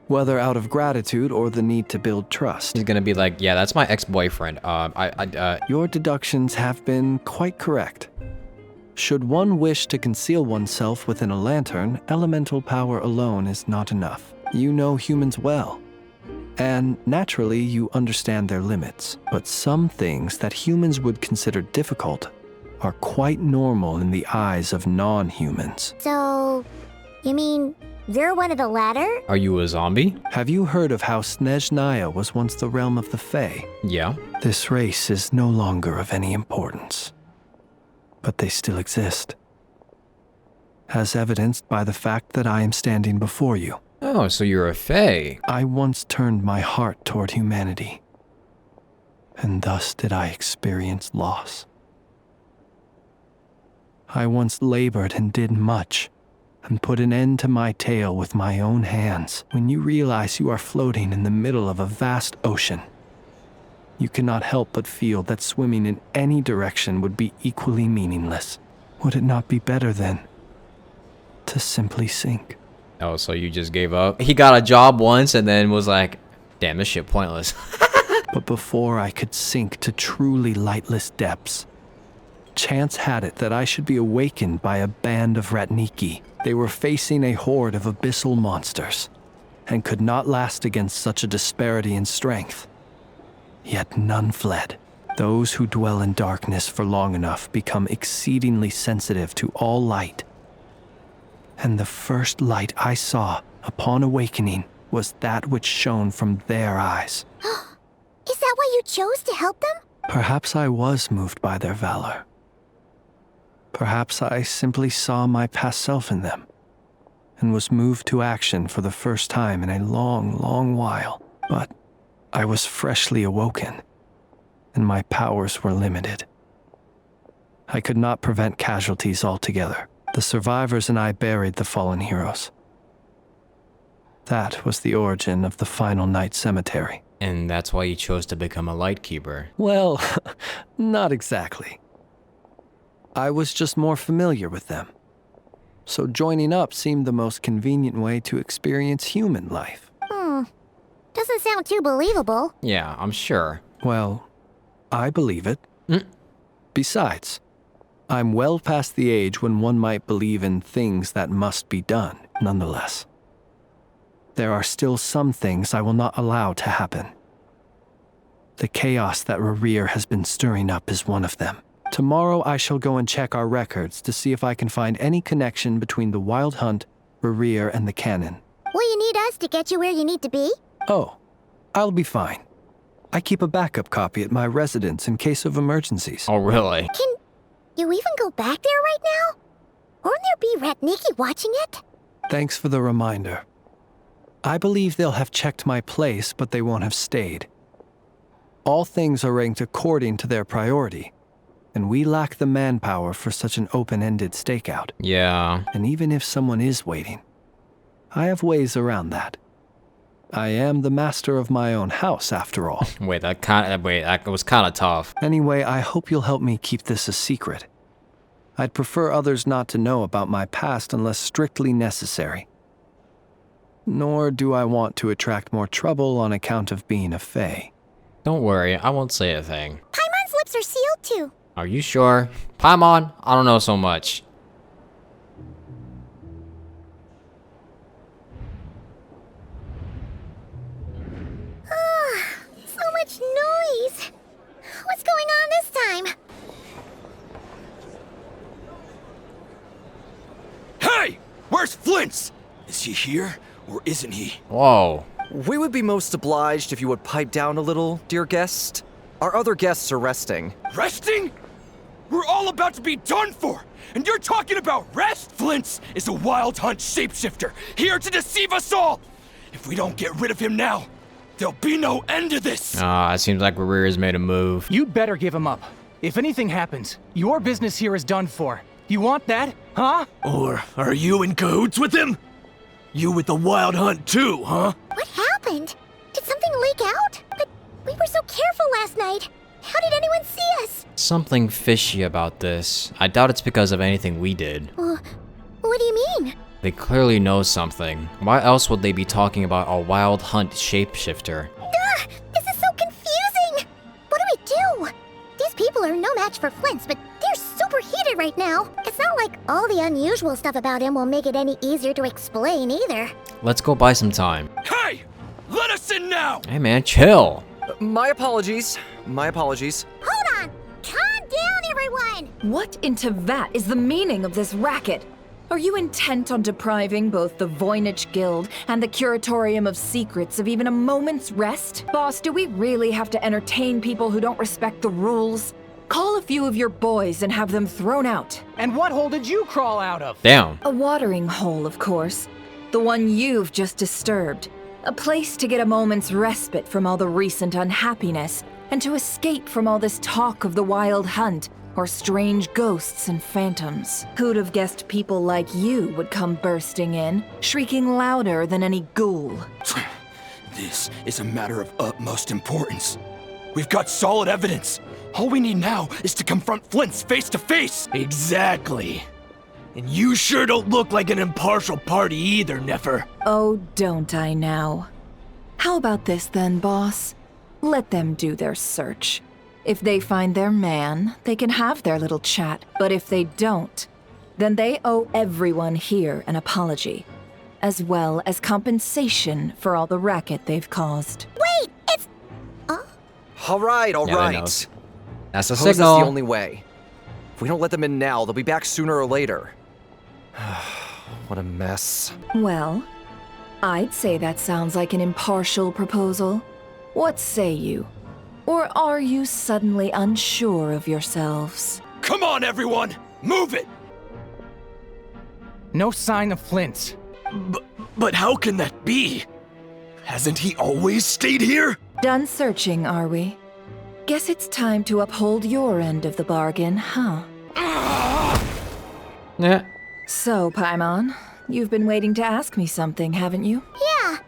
whether out of gratitude or the need to build trust. He's gonna be like, yeah, that's my ex-boyfriend. Your deductions have been quite correct. Should one wish to conceal oneself within a lantern, elemental power alone is not enough. You know humans well, and naturally you understand their limits. But some things that humans would consider difficult are quite normal in the eyes of non-humans. So, you mean you're one of the latter? Are you a zombie? Have you heard of how Snezhnaya was once the realm of the Fae? Yeah. This race is no longer of any importance, but they still exist, as evidenced by the fact that I am standing before you. Oh, so you're a Fae. I once turned my heart toward humanity, and thus did I experience loss. I once labored and did much, and put an end to my tale with my own hands. When you realize you are floating in the middle of a vast ocean, you cannot help but feel that swimming in any direction would be equally meaningless. Would it not be better then to simply sink? Oh, so you just gave up? He got a job once and then was like, damn, this shit pointless. But before I could sink to truly lightless depths, chance had it that I should be awakened by a band of Ratniki. They were facing a horde of abyssal monsters, and could not last against such a disparity in strength. Yet none fled. Those who dwell in darkness for long enough become exceedingly sensitive to all light. And the first light I saw upon awakening was that which shone from their eyes. Is that why you chose to help them? Perhaps I was moved by their valor. Perhaps I simply saw my past self in them, and was moved to action for the first time in a long, long while. But I was freshly awoken, and my powers were limited. I could not prevent casualties altogether. The survivors and I buried the fallen heroes. That was the origin of the Final Night Cemetery. And that's why you chose to become a Lightkeeper. Well, not exactly. I was just more familiar with them. So joining up seemed the most convenient way to experience human life. Doesn't sound too believable. Yeah, I'm sure. Well, I believe it. Besides, I'm well past the age when one might believe in things that must be done, nonetheless. There are still some things I will not allow to happen. The chaos that Rerir has been stirring up is one of them. Tomorrow I shall go and check our records to see if I can find any connection between the Wild Hunt, Rerir, and the Cannon. Will you need us to get you where you need to be? Oh, I'll be fine. I keep a backup copy at my residence in case of emergencies. Oh, really? Can you even go back there right now? Won't there be Ratniki watching it? Thanks for the reminder. I believe they'll have checked my place, but they won't have stayed. All things are ranked according to their priority, and we lack the manpower for such an open-ended stakeout. Yeah. And even if someone is waiting, I have ways around that. I am the master of my own house, after all. That was kind of tough. Anyway, I hope you'll help me keep this a secret. I'd prefer others not to know about my past unless strictly necessary. Nor do I want to attract more trouble on account of being a fae. Don't worry, I won't say a thing. Paimon's lips are sealed too. Are you sure? Paimon? I don't know so much. So much noise. What's going on this time? Hey! Where's Flint's? Is he here, or isn't he? Whoa. We would be most obliged if you would pipe down a little, dear guest. Our other guests are resting. Resting? We're all about to be done for! And you're talking about rest? Flint's is a Wild Hunt shapeshifter, here to deceive us all! If we don't get rid of him now, there'll be no end to this! It seems like Rerir's made a move. You'd better give him up. If anything happens, your business here is done for. You want that, huh? Or are you in cahoots with him? You with the Wild Hunt too, huh? What happened? Did something leak out? But we were so careful last night. How did anyone see us? Something fishy about this. I doubt it's because of anything we did. What do you mean? They clearly know something. Why else would they be talking about a Wild Hunt shapeshifter? This is so confusing! What do we do? These people are no match for Flint's, but they're super heated right now. It's not like all the unusual stuff about him will make it any easier to explain either. Let's go buy some time. Hey! Let us in now! Hey man, chill. My apologies. My apologies. Hold on! Calm down, everyone! What in Tevat is the meaning of this racket? Are you intent on depriving both the Voynich Guild and the Curatorium of Secrets of even a moment's rest? Boss, do we really have to entertain people who don't respect the rules? Call a few of your boys and have them thrown out. And what hole did you crawl out of? Damn. A watering hole, of course. The one you've just disturbed. A place to get a moment's respite from all the recent unhappiness and to escape from all this talk of the Wild Hunt or strange ghosts and phantoms. Who'd have guessed people like you would come bursting in, shrieking louder than any ghoul? This is a matter of utmost importance. We've got solid evidence. All we need now is to confront Flint's face to face. Exactly. And you sure don't look like an impartial party either, Nefer. Oh, don't I now? How about this then, boss? Let them do their search. If they find their man, they can have their little chat. But if they don't, then they owe everyone here an apology, as well as compensation for all the racket they've caused. Wait, it's... All right, all Yeah, right. that knows. That's a Suppose signal. that's the only way. If we don't let them in now, they'll be back sooner or later. What a mess. Well, I'd say that sounds like an impartial proposal. What say you? Or are you suddenly unsure of yourselves? Come on, everyone! Move it! No sign of Flint's. But how can that be? Hasn't he always stayed here? Done searching, are we? Guess it's time to uphold your end of the bargain, huh? Yeah. So, Paimon, you've been waiting to ask me something, haven't you? Yeah,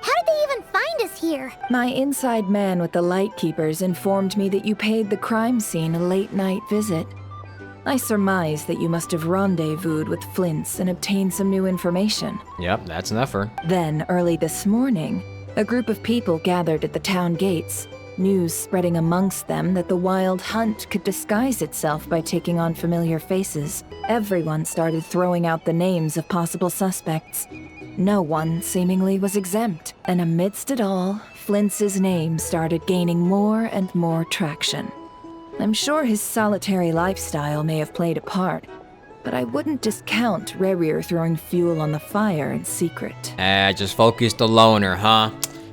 how did they even find us here? My inside man with the Lightkeepers informed me that you paid the crime scene a late-night visit. I surmise that you must have rendezvoused with Flint's and obtained some new information. Yep, that's Nefer. Then, early this morning, a group of people gathered at the town gates, news spreading amongst them that the Wild Hunt could disguise itself by taking on familiar faces. Everyone started throwing out the names of possible suspects. No one seemingly was exempt, and amidst it all, Flint's name started gaining more and more traction. I'm sure his solitary lifestyle may have played a part, but I wouldn't discount Rerir throwing fuel on the fire in secret. Just focus the loner, huh?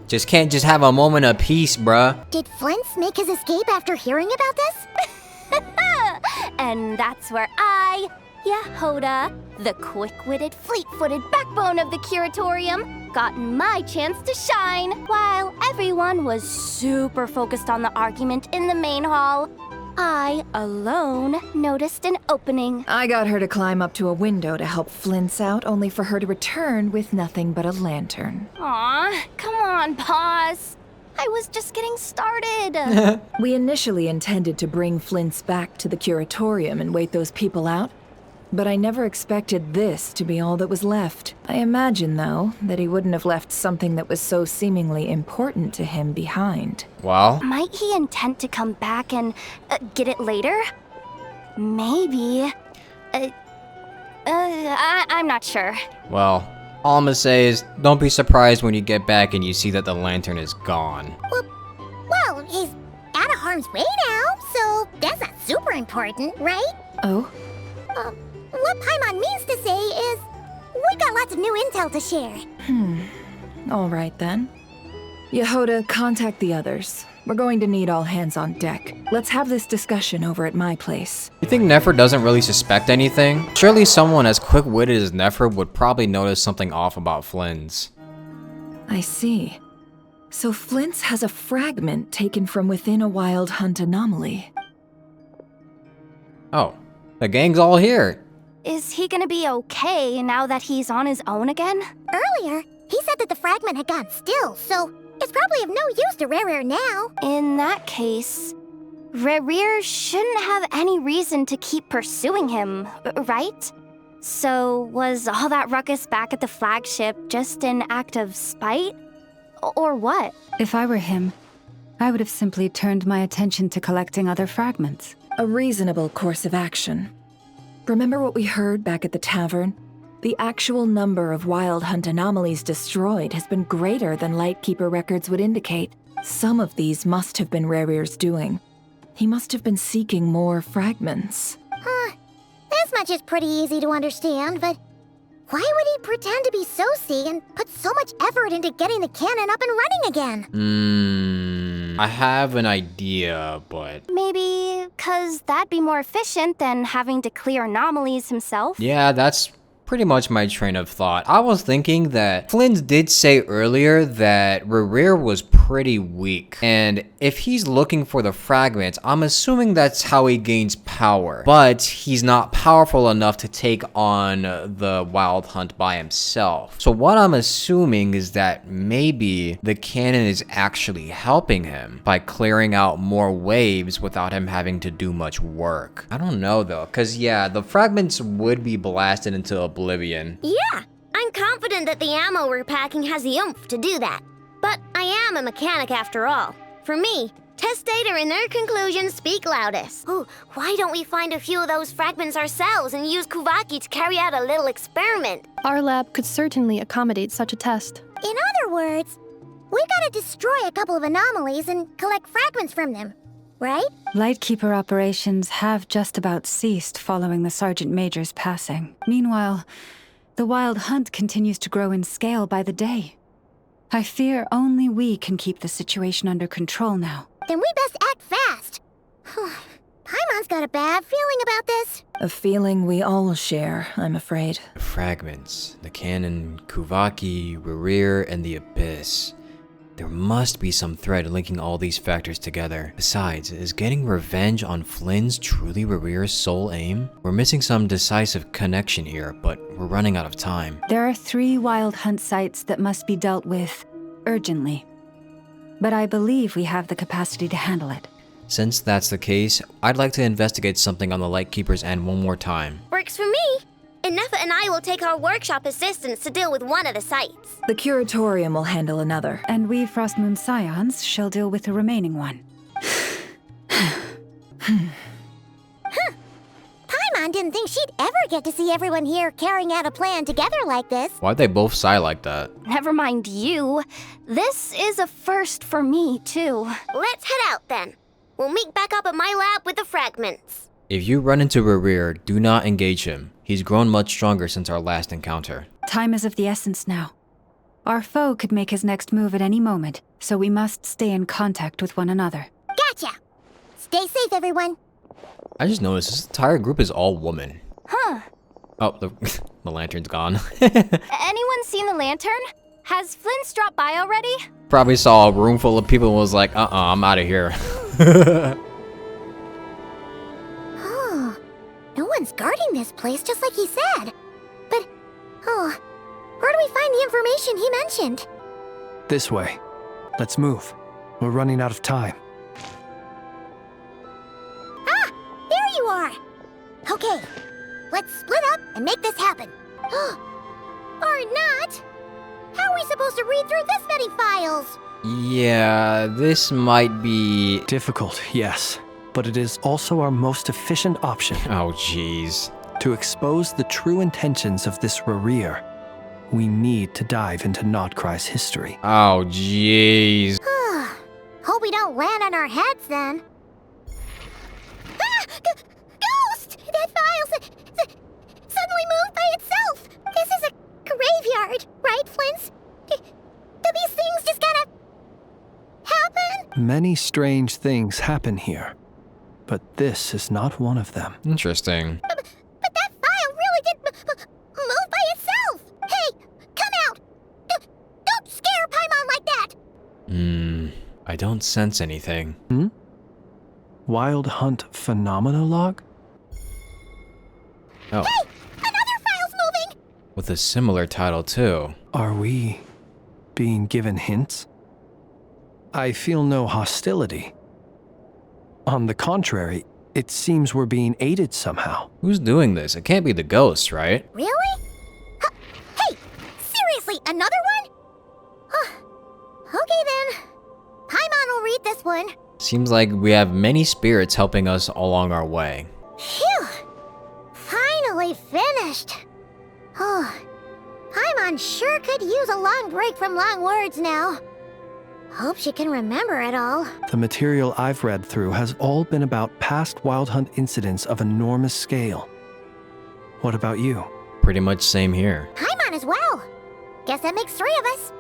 Just can't just have a moment of peace, bruh. Did Flint make his escape after hearing about this? And that's where I, Yehoda, the quick-witted, fleet-footed backbone of the Curatorium, got my chance to shine. While everyone was super focused on the argument in the main hall, I, alone, noticed an opening. I got her to climb up to a window to help Flint's out, only for her to return with nothing but a lantern. Aw, come on, pause. I was just getting started. We initially intended to bring Flint's back to the Curatorium and wait those people out, but I never expected this to be all that was left. I imagine, though, that he wouldn't have left something that was so seemingly important to him behind. Well? Might he intend to come back and get it later? Maybe. I'm not sure. Well, all I'm gonna say is, don't be surprised when you get back and you see that the lantern is gone. Well, he's out of harm's way now, so that's not super important, right? Oh? What Paimon means to say is, we got lots of new intel to share. All right then. Yehoda, contact the others. We're going to need all hands on deck. Let's have this discussion over at my place. You think Nefer doesn't really suspect anything? Surely someone as quick-witted as Nefer would probably notice something off about Flynn's. I see. So Flint's has a fragment taken from within a Wild Hunt anomaly. Oh, the gang's all here. Is he gonna be okay now that he's on his own again? Earlier, he said that the fragment had gone still, so it's probably of no use to Rerir now. In that case, Rerir shouldn't have any reason to keep pursuing him, right? So was all that ruckus back at the flagship just an act of spite? Or what? If I were him, I would have simply turned my attention to collecting other fragments. A reasonable course of action. Remember what we heard back at the tavern? The actual number of Wild Hunt anomalies destroyed has been greater than Lightkeeper records would indicate. Some of these must have been Rerir's doing. He must have been seeking more fragments. This much is pretty easy to understand, but why would he pretend to be Soci and put so much effort into getting the cannon up and running again? I have an idea, but... Maybe 'cause that'd be more efficient than having to clear anomalies himself? Yeah, that's pretty much my train of thought. I was thinking that Flynn did say earlier that Rerir was pretty weak, and if he's looking for the fragments, I'm assuming that's how he gains power. But he's not powerful enough to take on the Wild Hunt by himself. So what I'm assuming is that maybe the cannon is actually helping him by clearing out more waves without him having to do much work. I don't know though, cause yeah, the fragments would be blasted into oblivion. Yeah, I'm confident that the ammo we're packing has the oomph to do that. But I am a mechanic after all. For me, test data and their conclusions speak loudest. Ooh, why don't we find a few of those fragments ourselves and use Kuvaki to carry out a little experiment? Our lab could certainly accommodate such a test. In other words, we gotta destroy a couple of anomalies and collect fragments from them, right? Lightkeeper operations have just about ceased following the Sergeant Major's passing. Meanwhile, the Wild Hunt continues to grow in scale by the day. I fear only we can keep the situation under control now. Then we best act fast. Paimon's got a bad feeling about this. A feeling we all share, I'm afraid. The fragments, the cannon, Kuvaki, Rerir, and the Abyss. There must be some thread linking all these factors together. Besides, is getting revenge on Flynn's truly Rerir's sole aim? We're missing some decisive connection here, but we're running out of time. There are 3 Wild Hunt sites that must be dealt with urgently. But I believe we have the capacity to handle it. Since that's the case, I'd like to investigate something on the Lightkeeper's end one more time. Works for me. and Neffa and I will take our workshop assistants to deal with one of the sites. The curatorium will handle another. And we Frostmoon Scions shall deal with the remaining one. Paimon didn't think she'd ever get to see everyone here carrying out a plan together like this. Why'd they both sigh like that? Never mind you. This is a first for me, too. Let's head out then. We'll meet back up at my lab with the fragments. If you run into Rerir, do not engage him. He's grown much stronger since our last encounter. Time is of the essence now. Our foe could make his next move at any moment, so we must stay in contact with one another. Gotcha! Stay safe, everyone. I just noticed this entire group is all women. Huh. Oh, the lantern's gone. Anyone seen the lantern? Has Flint's dropped by already? Probably saw a room full of people and was like, I'm out of here. Oh, no one's guarding this place just like he said. But, where do we find the information he mentioned? This way. Let's move. We're running out of time. Ah, there you are. Okay, let's split up and make this happen. Or not. How are we supposed to read through this many files? Yeah, this might be difficult, yes. But it is also our most efficient option. Oh, jeez. To expose the true intentions of this Rerir, we need to dive into Notcry's history. Oh, jeez. Hope we don't land on our heads then. Ah! Ghost! That file suddenly moved by itself. This is a graveyard, right, Flint? Do these things just gotta happen? Many strange things happen here, but this is not one of them. Interesting. But that file really did move by itself. Hey, come out! Don't scare Paimon like that! I don't sense anything. Wild Hunt Phenomenologue? Oh. Hey! Another file's moving! With a similar title, too. Are we being given hints? I feel no hostility. On the contrary, it seems we're being aided somehow. Who's doing this? It can't be the ghosts, right? Really? Hey! Seriously, another one? Okay then. Paimon will read this one. Seems like we have many spirits helping us along our way. Phew! Finally finished. Paimon sure could use a long break from long words now. Hope she can remember it all. The material I've read through has all been about past Wild Hunt incidents of enormous scale. What about you? Pretty much same here. Paimon as well. Guess that makes 3 of us.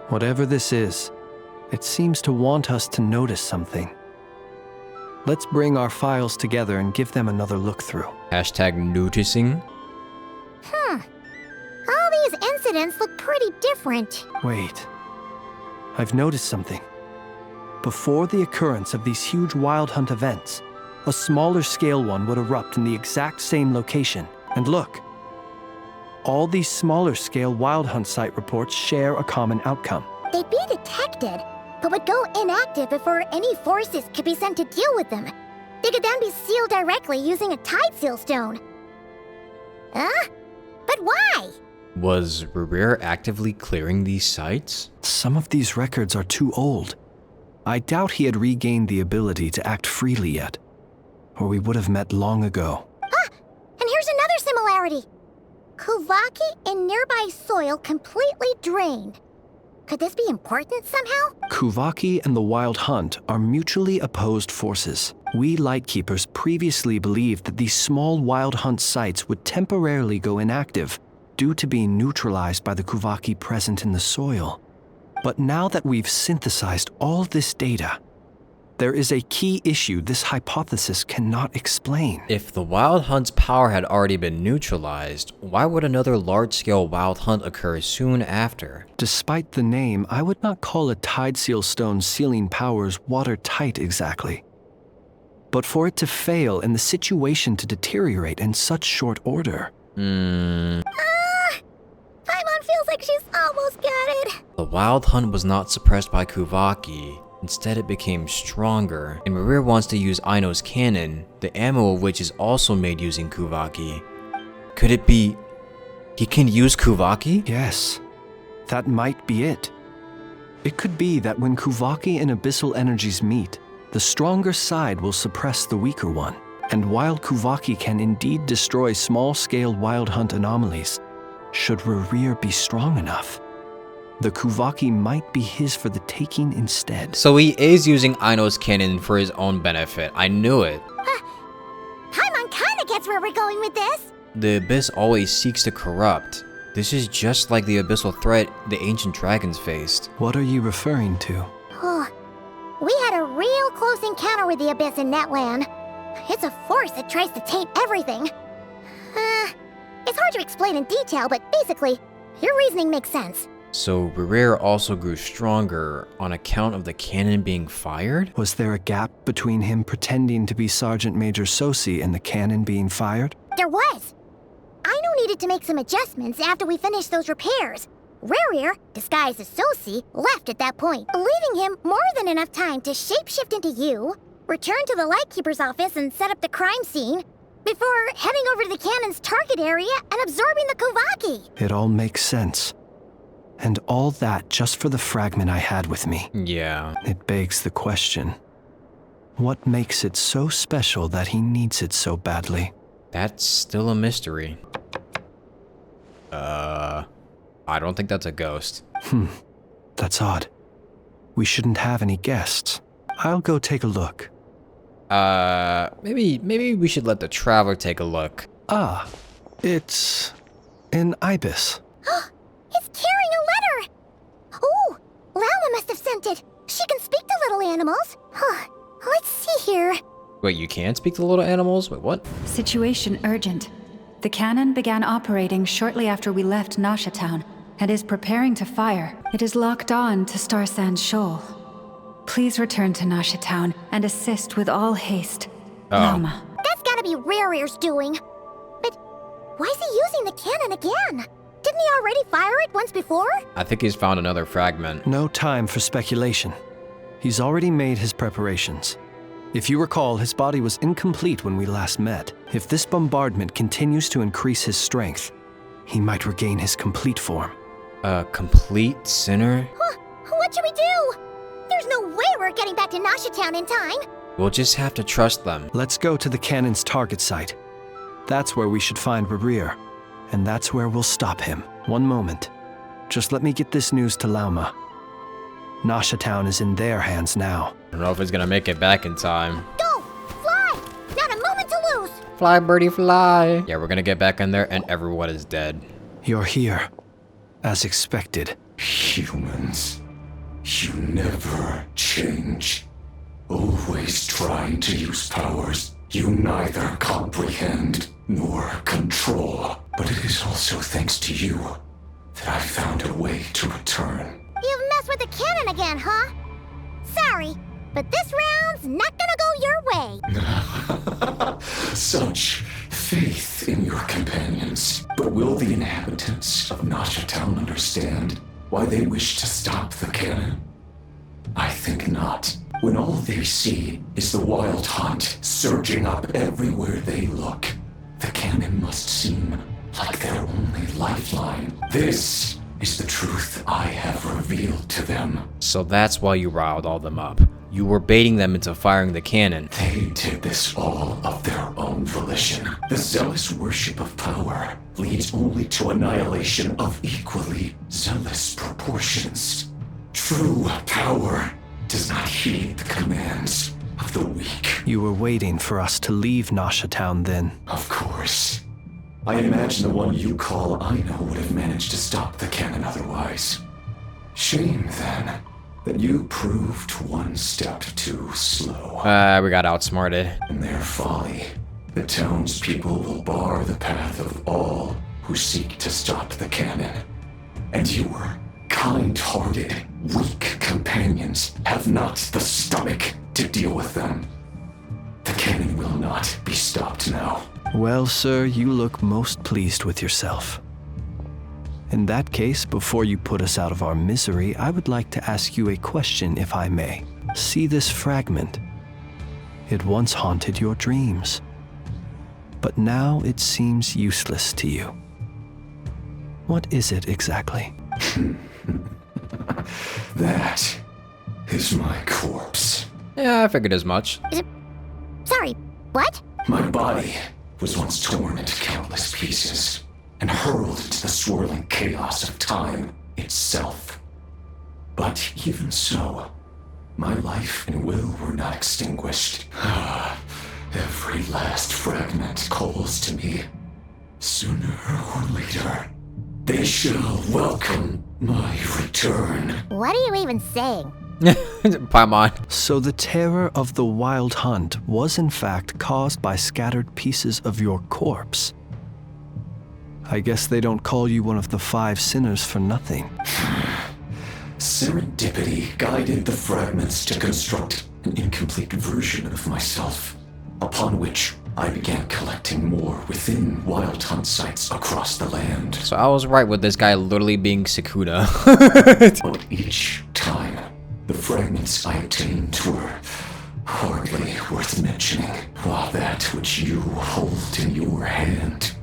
Whatever this is, it seems to want us to notice something. Let's bring our files together and give them another look through. Hashtag noticing. All these incidents look pretty different. Wait. I've noticed something. Before the occurrence of these huge Wild Hunt events, a smaller scale one would erupt in the exact same location. And look, all these smaller scale Wild Hunt site reports share a common outcome. They'd be detected, but would go inactive before any forces could be sent to deal with them. They could then be sealed directly using a tide seal stone. But why? Was Rerir actively clearing these sites? Some of these records are too old. I doubt he had regained the ability to act freely yet, or we would have met long ago. And here's another similarity. Kuvaki and nearby soil completely drained. Could this be important somehow? Kuvaki and the Wild Hunt are mutually opposed forces. We Lightkeepers previously believed that these small Wild Hunt sites would temporarily go inactive due to being neutralized by the Kuvaki present in the soil. But now that we've synthesized all this data, there is a key issue this hypothesis cannot explain. If the Wild Hunt's power had already been neutralized, why would another large-scale Wild Hunt occur soon after? Despite the name, I would not call a Tide Seal Stone's sealing powers watertight exactly. But for it to fail and the situation to deteriorate in such short order... Paimon feels like she's almost got it. The Wild Hunt was not suppressed by Kuvaki. Instead, it became stronger, and Rerir wants to use Aino's cannon, the ammo of which is also made using Kuvaki. Could it be he can use Kuvaki? Yes, that might be it. It could be that when Kuvaki and abyssal energies meet, the stronger side will suppress the weaker one. And while Kuvaki can indeed destroy small-scale wild hunt anomalies, should Rerir be strong enough, the Kuvaki might be his for the taking instead. So he is using Aino's cannon for his own benefit. I knew it. Paimon kinda gets where we're going with this. The Abyss always seeks to corrupt. This is just like the abyssal threat the ancient dragons faced. What are you referring to? We had a real close encounter with the Abyss in Netland. It's a force that tries to taint everything. It's hard to explain in detail, but basically, your reasoning makes sense. So Rerir also grew stronger on account of the cannon being fired? Was there a gap between him pretending to be Sergeant Major Sosi and the cannon being fired? There was. Aino needed to make some adjustments after we finished those repairs. Rerir, disguised as Sosi, left at that point, leaving him more than enough time to shapeshift into you, return to the Lightkeeper's office and set up the crime scene, before heading over to the cannon's target area and absorbing the Kuvaki. It all makes sense. And all that just for the fragment I had with me. Yeah. It begs the question, what makes it so special that he needs it so badly? That's still a mystery. I don't think that's a ghost. That's odd. We shouldn't have any guests. I'll go take a look. Maybe we should let the traveler take a look. Ah, it's an ibis. It's carrying a letter! Oh, Lauma must have sent it. She can speak to little animals. Let's see here. Wait, you can't speak to little animals? Wait, what? Situation urgent. The cannon began operating shortly after we left Nasha Town and is preparing to fire. It is locked on to Star Sand Shoal. Please return to Nasha Town and assist with all haste. Lauma. That's gotta be Rerir's doing. But why is he using the cannon again? Didn't he already fire it once before? I think he's found another fragment. No time for speculation. He's already made his preparations. If you recall, his body was incomplete when we last met. If this bombardment continues to increase his strength, he might regain his complete form. A complete sinner? What should we do? There's no way we're getting back to Nasha Town in time. We'll just have to trust them. Let's go to the cannon's target site. That's where we should find Rerir, and that's where we'll stop him. One moment. Just let me get this news to Lauma. Nasha Town is in their hands now. I don't know if he's gonna make it back in time. Go! Fly! Not a moment to lose! Fly, birdie, fly! Yeah, we're gonna get back in there and everyone is dead. You're here. As expected. Humans, you never change. Always trying to use powers you neither comprehend nor control. But it is also thanks to you that I found a way to return. You've messed with the cannon again, huh? Sorry, but this round's not gonna go your way. Such faith in your companions. But will the inhabitants of Nasha Town understand why they wish to stop the cannon? I think not. When all they see is the wild hunt surging up everywhere they look, the cannon must seem like their only lifeline. This is the truth I have revealed to them. So that's why you riled all them up. You were baiting them into firing the cannon. They did this all of their own volition. The zealous worship of power leads only to annihilation of equally zealous proportions. True power does not heed the commands of the weak. You were waiting for us to leave Nasha Town then. Of course. I imagine the one you call Aino would have managed to stop the cannon otherwise. Shame, then, that you proved one step too slow. We got outsmarted. In their folly, the townspeople will bar the path of all who seek to stop the cannon. And your kind-hearted, weak companions have not the stomach to deal with them. The cannon will not be stopped now. Well, sir, you look most pleased with yourself. In that case, before you put us out of our misery, I would like to ask you a question, if I may. See this fragment? It once haunted your dreams. but now it seems useless to you. What is it exactly? That is my corpse. Yeah, I figured as much. Sorry, what? My body was once torn into countless pieces and hurled into the swirling chaos of time itself. But even so, my life and will were not extinguished. Every last fragment calls to me. Sooner or later, they shall welcome my return. What are you even saying? Paimon. So the terror of the Wild Hunt was in fact caused by scattered pieces of your corpse. I guess they don't call you one of the 5 sinners for nothing. Serendipity guided the fragments to construct an incomplete version of myself, upon which I began collecting more within Wild Hunt sites across the land. So I was right with this guy literally being Sakuda. But each time, the fragments I obtained were hardly worth mentioning, while that which you hold in your hand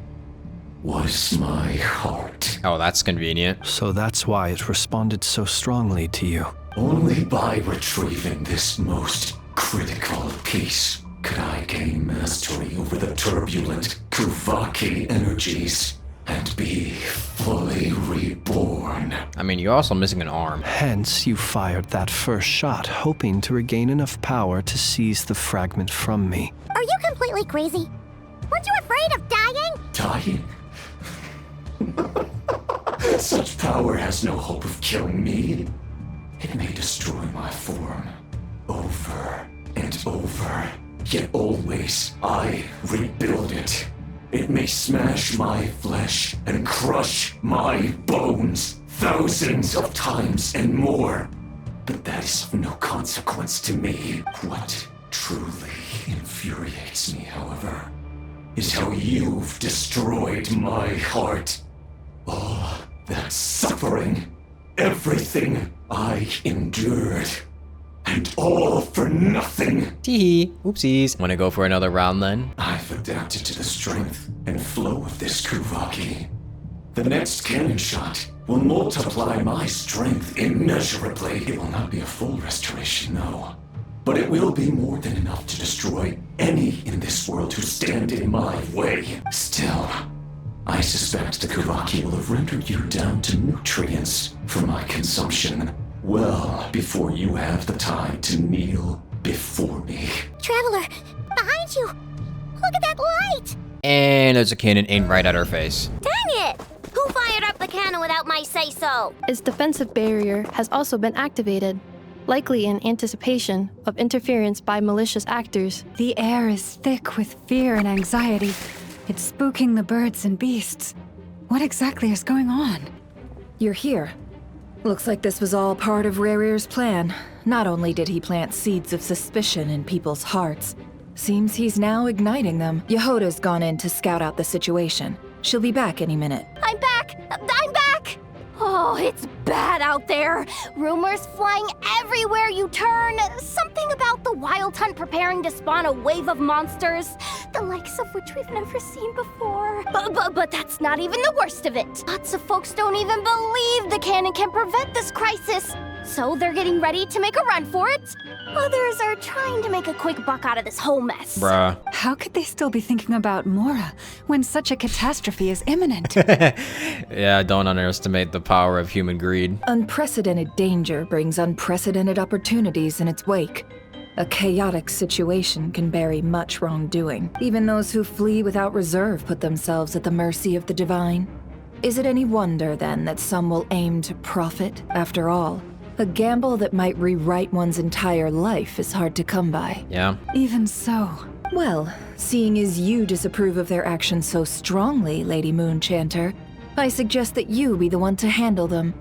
was my heart. Oh, that's convenient. So that's why it responded so strongly to you. Only by retrieving this most critical piece could I gain mastery over the turbulent Kuvaki energies and be fully reborn. I mean, you're also missing an arm. Hence, you fired that first shot, hoping to regain enough power to seize the fragment from me. Are you completely crazy? Weren't you afraid of dying? Dying? Such power has no hope of killing me. It may destroy my form over and over, yet always I rebuild it. It may smash my flesh and crush my bones thousands of times and more, but that is of no consequence to me. What truly infuriates me, however, is how you've destroyed my heart. All that suffering, everything I endured, and all for nothing. Tee. Oopsies. Wanna go for another round then? I've adapted to the strength and flow of this Kuvaki. The next cannon shot will multiply my strength immeasurably. It will not be a full restoration, no. But it will be more than enough to destroy any in this world who stand in my way. Still, I suspect the Kuvaki will have rendered you down to nutrients for my consumption well before you have the time to kneel before me. Traveler, behind you! Look at that light! And there's a cannon aimed right at her face. Dang it! Who fired up the cannon without my say-so? Its defensive barrier has also been activated, likely in anticipation of interference by malicious actors. The air is thick with fear and anxiety. It's spooking the birds and beasts. What exactly is going on? You're here. Looks like this was all part of Rarir's plan. Not only did he plant seeds of suspicion in people's hearts, seems he's now igniting them. Yehoda's gone in to scout out the situation. She'll be back any minute. I'm back! I'm back! Oh, it's bad out there. Rumors flying everywhere you turn. Something about the Wild Hunt preparing to spawn a wave of monsters, the likes of which we've never seen before. But that's not even the worst of it. Lots of folks don't even believe the cannon can prevent this crisis. So they're getting ready to make a run for it. Others are trying to make a quick buck out of this whole mess. Bruh. How could they still be thinking about Mora when such a catastrophe is imminent? Yeah, don't underestimate the power of human greed. Unprecedented danger brings unprecedented opportunities in its wake. A chaotic situation can bury much wrongdoing. Even those who flee without reserve put themselves at the mercy of the divine. Is it any wonder, then, that some will aim to profit? After all, a gamble that might rewrite one's entire life is hard to come by. Yeah. Even so. Well, seeing as you disapprove of their actions so strongly, Lady Moonchanter, I suggest that you be the one to handle them.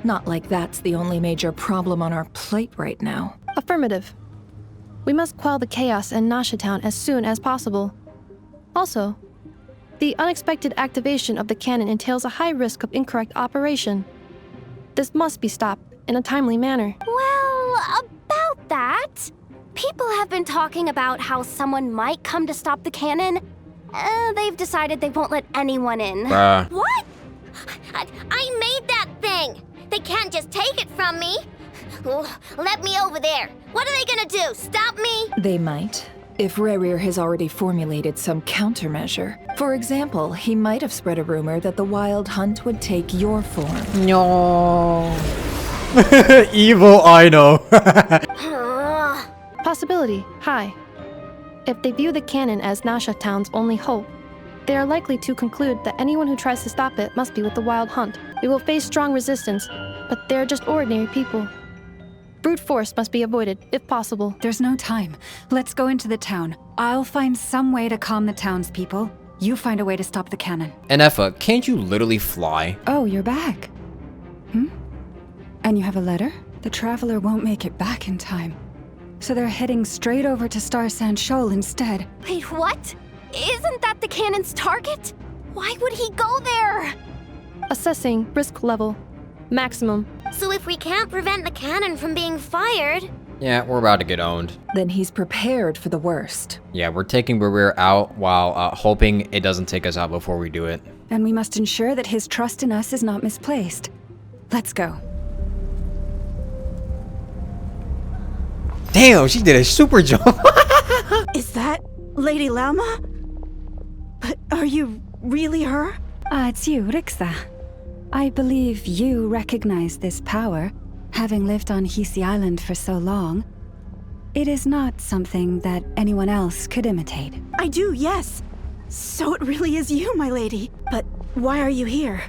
Not like that's the only major problem on our plate right now. Affirmative. We must quell the chaos in Nasha Town as soon as possible. Also, the unexpected activation of the cannon entails a high risk of incorrect operation. This must be stopped in a timely manner. Well, about that, people have been talking about how someone might come to stop the cannon. they've decided they won't let anyone in. Bruh. What? I made that thing! They can't just take it from me! Let me over there. What are they gonna do? Stop me? They might, if Rerir has already formulated some countermeasure. For example, he might have spread a rumor that the Wild Hunt would take your form. No. Evil, I know. Possibility, high. If they view the cannon as Nasha Town's only hope, they are likely to conclude that anyone who tries to stop it must be with the Wild Hunt. They will face strong resistance, but they're just ordinary people. Brute force must be avoided, if possible. There's no time. Let's go into the town. I'll find some way to calm the townspeople. You find a way to stop the cannon. And Effa, can't you literally fly? Oh, you're back. And you have a letter? The Traveler won't make it back in time. So they're heading straight over to Star Sand Shoal instead. Wait, what? Isn't that the cannon's target? Why would he go there? Assessing risk level. Maximum. So if we can't prevent the cannon from being fired... Yeah, we're about to get owned. Then he's prepared for the worst. Yeah, we're taking Rerir out while hoping it doesn't take us out before we do it. And we must ensure that his trust in us is not misplaced. Let's go. Damn, she did a super jump. Is that Lady Lauma? But are you really her? It's you, Rixa. I believe you recognize this power, having lived on Hisi Island for so long. It is not something that anyone else could imitate. I do, yes. So it really is you, my lady. But why are you here?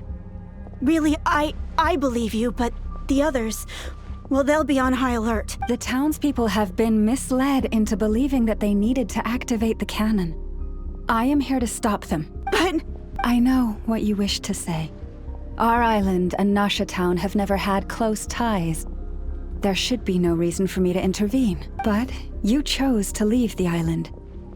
Really, I believe you, but the others, well, they'll be on high alert. The townspeople have been misled into believing that they needed to activate the cannon. I am here to stop them. But... I know what you wish to say. Our island and Nasha Town have never had close ties. There should be no reason for me to intervene. But you chose to leave the island.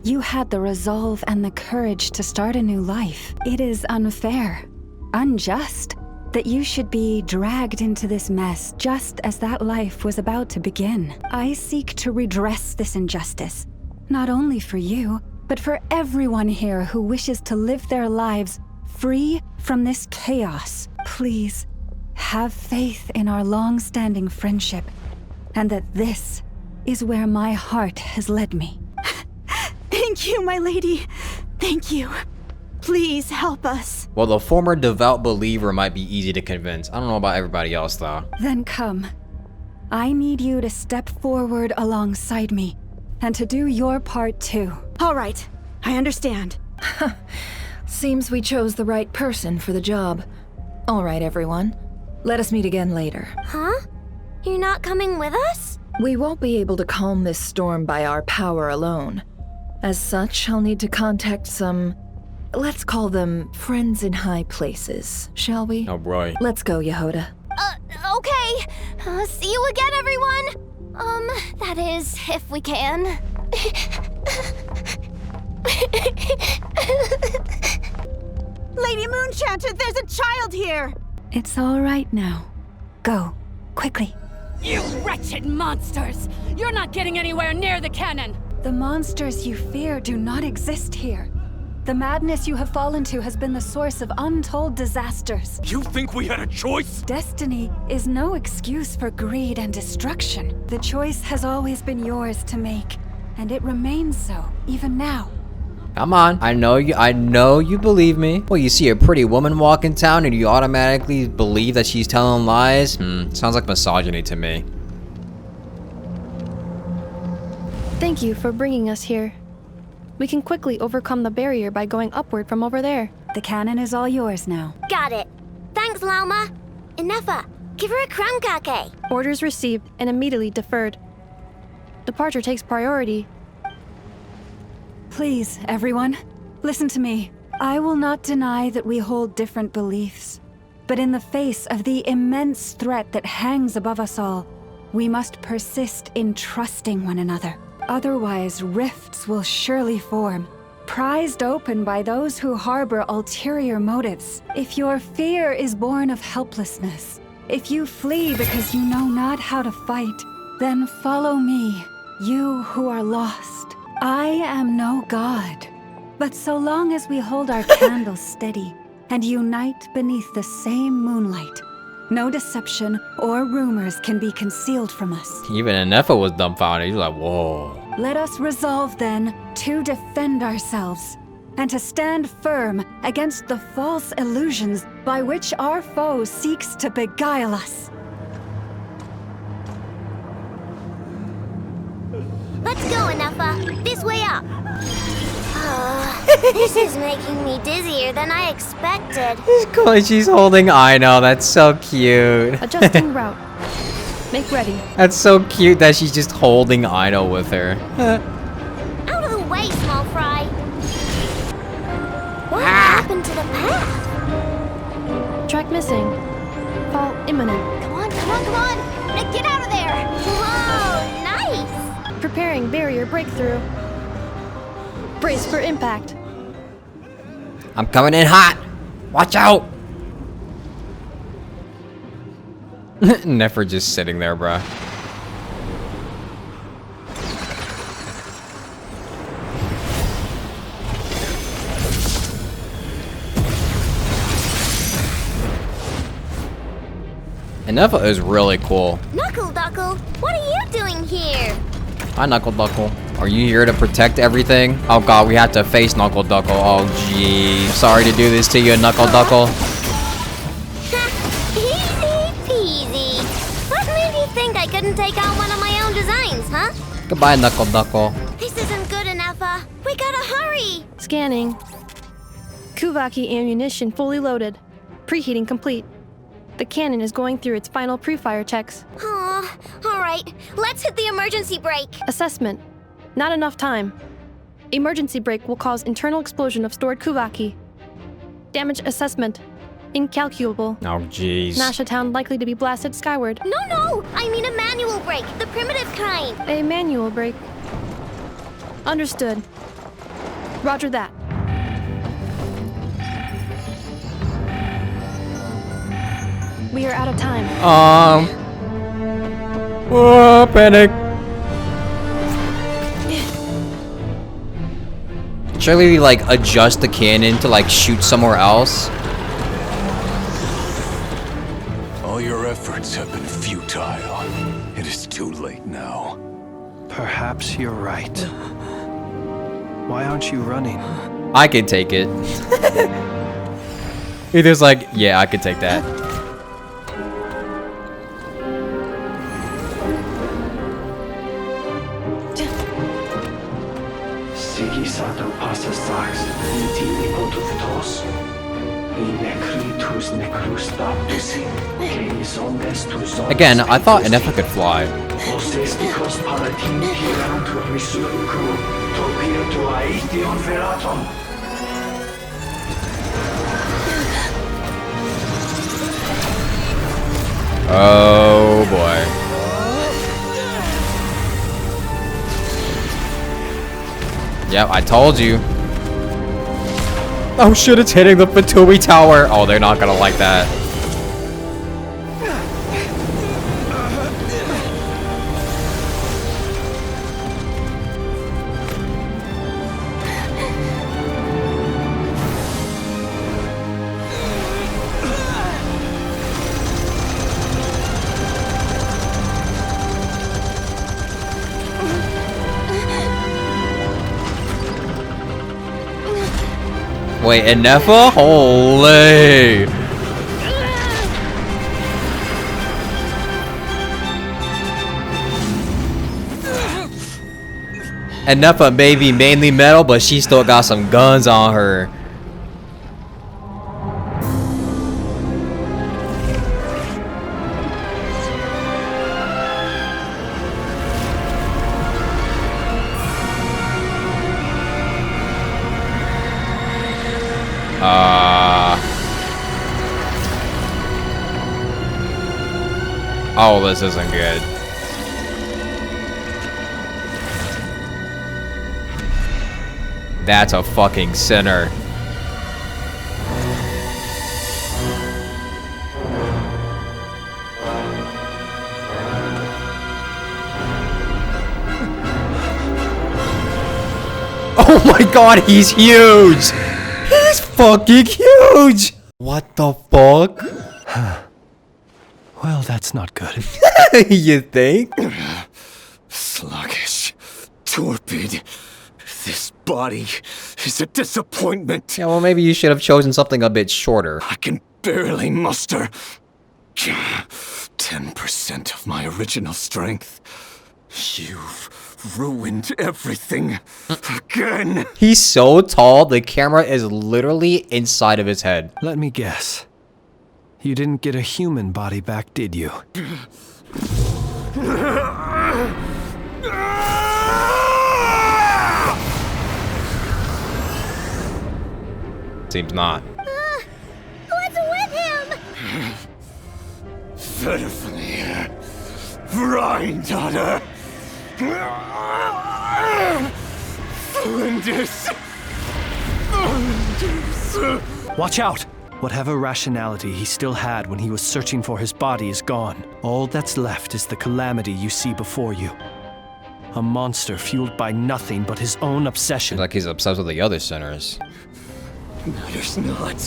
You had the resolve and the courage to start a new life. It is unfair, unjust, that you should be dragged into this mess just as that life was about to begin. I seek to redress this injustice, not only for you, but for everyone here who wishes to live their lives free from this chaos. Please, have faith in our long-standing friendship, and that this is where my heart has led me. Thank you, my lady. Thank you. Please help us. Well, the former devout believer might be easy to convince. I don't know about everybody else, though. Then come. I need you to step forward alongside me, and to do your part too. All right, I understand. Seems we chose the right person for the job. All right, everyone. Let us meet again later. Huh? You're not coming with us? We won't be able to calm this storm by our power alone. As such, I'll need to contact some... let's call them friends in high places, shall we? Oh, boy. Let's go, Yehoda. Okay. See you again, everyone. That is, if we can. Lady Moonchanter, there's a child here! It's all right now. Go, quickly. You wretched monsters! You're not getting anywhere near the cannon! The monsters you fear do not exist here. The madness you have fallen to has been the source of untold disasters. You think we had a choice? Destiny is no excuse for greed and destruction. The choice has always been yours to make, and it remains so, even now. Come on. I know you believe me. Well, you see a pretty woman walk in town and you automatically believe that she's telling lies? Sounds like misogyny to me. Thank you for bringing us here. We can quickly overcome the barrier by going upward from over there. The cannon is all yours now. Got it. Thanks, Lauma. Inefa, give her a crankake. Orders received and immediately deferred. Departure takes priority. Please, everyone, listen to me. I will not deny that we hold different beliefs. But in the face of the immense threat that hangs above us all, we must persist in trusting one another. Otherwise, rifts will surely form, prized open by those who harbor ulterior motives. If your fear is born of helplessness, if you flee because you know not how to fight, then follow me, you who are lost. I am no god, But so long as we hold our candles steady and unite beneath the same moonlight, no deception or rumors can be concealed from us. Even Inefa was dumbfounded. He was like, whoa. Let us resolve then to defend ourselves and to stand firm against the false illusions by which our foe seeks to beguile us. Let's go, Inefa. This way up. This is making me dizzier than I expected. She's holding Aino. That's so cute. Adjusting route. Make ready. That's so cute that she's just holding Aino with her. Out of the way, small fry. What happened to the path? Track missing. Fall imminent. Come on, come on, come on! Nick, get out of there! Whoa, nice! Preparing barrier breakthrough. Brace for impact. I'm coming in hot. Watch out. Nefer just sitting there, bruh. Inefa is really cool. Knuckle Duckle, what are you doing here? Hi, Knuckle Duckle. Are you here to protect everything? Oh god, we have to face Knuckle Duckle. Oh gee. Sorry to do this to you, Knuckle Duckle. Easy peasy. What made you think I couldn't take on one of my own designs, huh? Goodbye, Knuckle Duckle. This isn't good enough, we gotta hurry. Scanning. Kuvaki ammunition fully loaded. Preheating complete. The cannon is going through its final pre-fire checks. Aw, alright. Let's hit the emergency brake. Assessment. Not enough time. Emergency brake will cause internal explosion of stored Kuvaki. Damage assessment. Incalculable. Oh, jeez. Nasha Town likely to be blasted skyward. No! I mean a manual brake, the primitive kind. A manual brake. Understood. Roger that. We are out of time. Oh, panic. Surely we like adjust the cannon to like shoot somewhere else. All your efforts have been futile. It is too late now. Perhaps you're right. Why aren't you running? I can take it. Either's like, yeah, I can take that. Sigisato passa sax, intimi potutos. Inekritus necrustaptus, keis omnestus. Again, I thought Inefa could fly. Osestikos palatin pirantur risuluku, topirtu aetion veraton. Oh boy. Yep, I told you. Oh shit, it's hitting the Fatui Tower. Oh, they're not gonna like that. Wait, Inefa? Holy! Inefa may be mainly metal, but she still got some guns on her. Oh, this isn't good. That's a fucking sinner. Oh my god, he's huge! He's fucking huge! What the fuck? Well, that's not good. You think? Sluggish. Torpid. This body is a disappointment. Yeah, well, maybe you should have chosen something a bit shorter. I can barely muster 10% of my original strength. You've ruined everything again. He's so tall, the camera is literally inside of his head. Let me guess. You didn't get a human body back, did you? Seems not. What's with him? Verfnir. Rhine-daughter. Watch out! Whatever rationality he still had when he was searching for his body is gone. All that's left is the calamity you see before you. A monster fueled by nothing but his own obsession. Like he's obsessed with the other sinners. Matters not.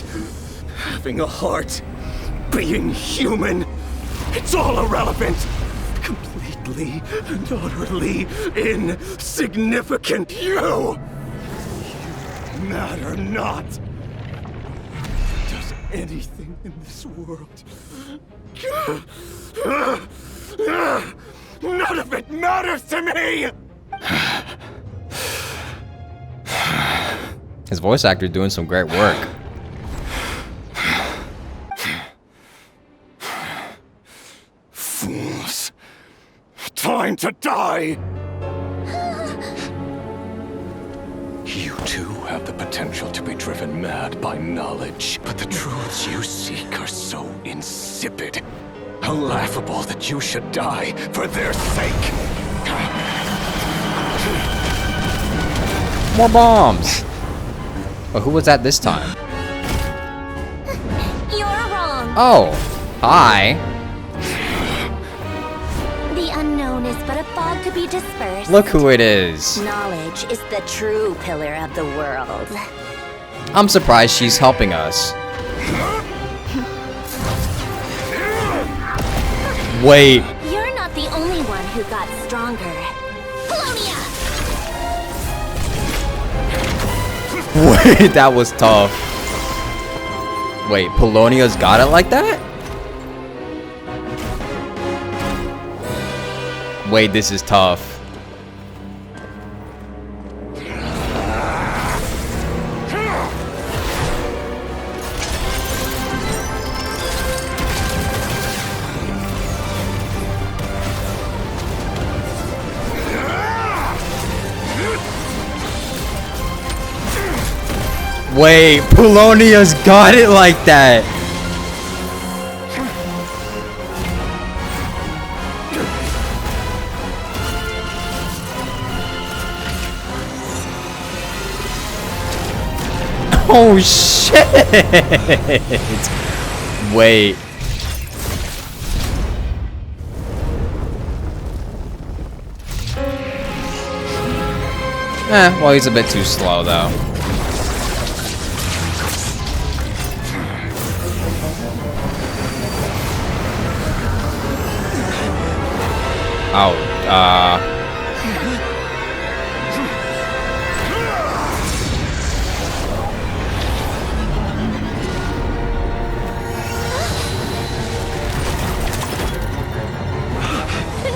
Having a heart. Being human. It's all irrelevant. Completely and utterly insignificant. You matter not. Does anything in this world. None of it matters to me! His voice actor doing some great work. Fools. Time to die! You too have the potential to be driven mad by knowledge, but the truths you seek are so insipid. How laughable that you should die for their sake. More bombs! But who was that this time? You're wrong. Oh, hi. The unknown is but a fog to be dispersed. Look who it is. Knowledge is the true pillar of the world. I'm surprised she's helping us. Wait. You're not the only one who got stronger. Polonia! Wait, that was tough. Wait, Polonia's got it like that? Wait, this is tough. Wait, Polonia's got it like that. Oh shit! Wait. Well, he's a bit too slow though. Oh,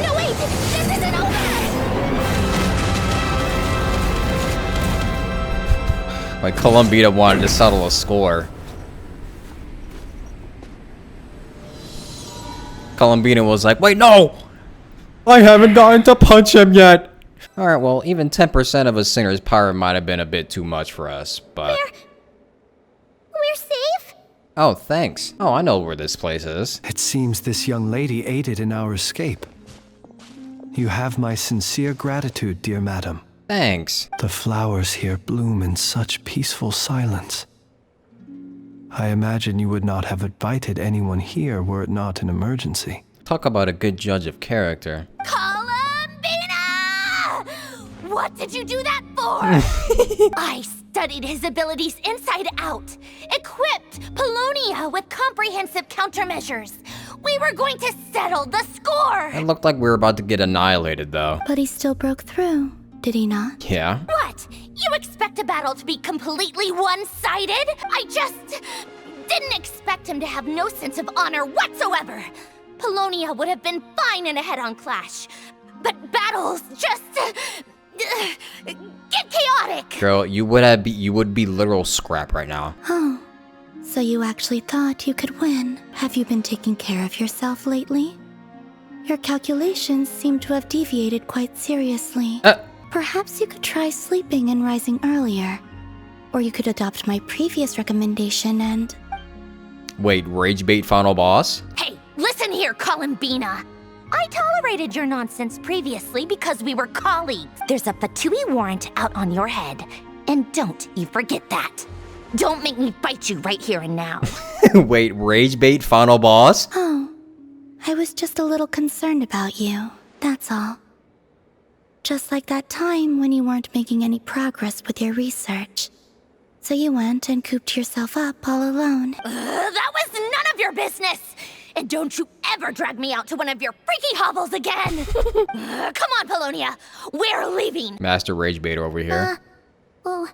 No, wait! This isn't over! like Columbia wanted to settle a score. Columbina was like, wait, no! I haven't gotten to punch him yet! Alright, well, even 10% of a singer's power might have been a bit too much for us, but... We're safe? Oh, thanks. Oh, I know where this place is. It seems this young lady aided in our escape. You have my sincere gratitude, dear madam. Thanks. The flowers here bloom in such peaceful silence. I imagine you would not have invited anyone here were it not an Talk about a good judge of character. Columbina! What What did you do that for? I studied his abilities inside out, equipped Polonia with comprehensive countermeasures. We were going to settle the score. It looked like we were about to get annihilated, though. But he still broke through, did he not? Yeah. What? You expect a battle to be completely one-sided? I just didn't expect him to have no sense of honor whatsoever. Polonia would have been fine in a head-on clash, but battles just get chaotic. Girl, you would be literal scrap right now. Oh, so you actually thought you could win. Have you been taking care of yourself lately? Your calculations seem to have deviated quite seriously. Perhaps you could try sleeping and rising earlier. Or you could adopt my previous recommendation and... Wait, rage bait final boss? Hey, listen here, Columbina. I tolerated your nonsense previously because we were colleagues. There's a Fatui warrant out on your head. And don't you forget that. Don't make me fight you right here and now. Wait, rage bait final boss? Oh, I was just a little concerned about you, that's all. Just like that time when you weren't making any progress with your research. So you went and cooped yourself up all alone. That was none of your business! And don't you ever drag me out to one of your freaky hovels again! Come on, Polonia! We're leaving! Master rage baiter over here. Well,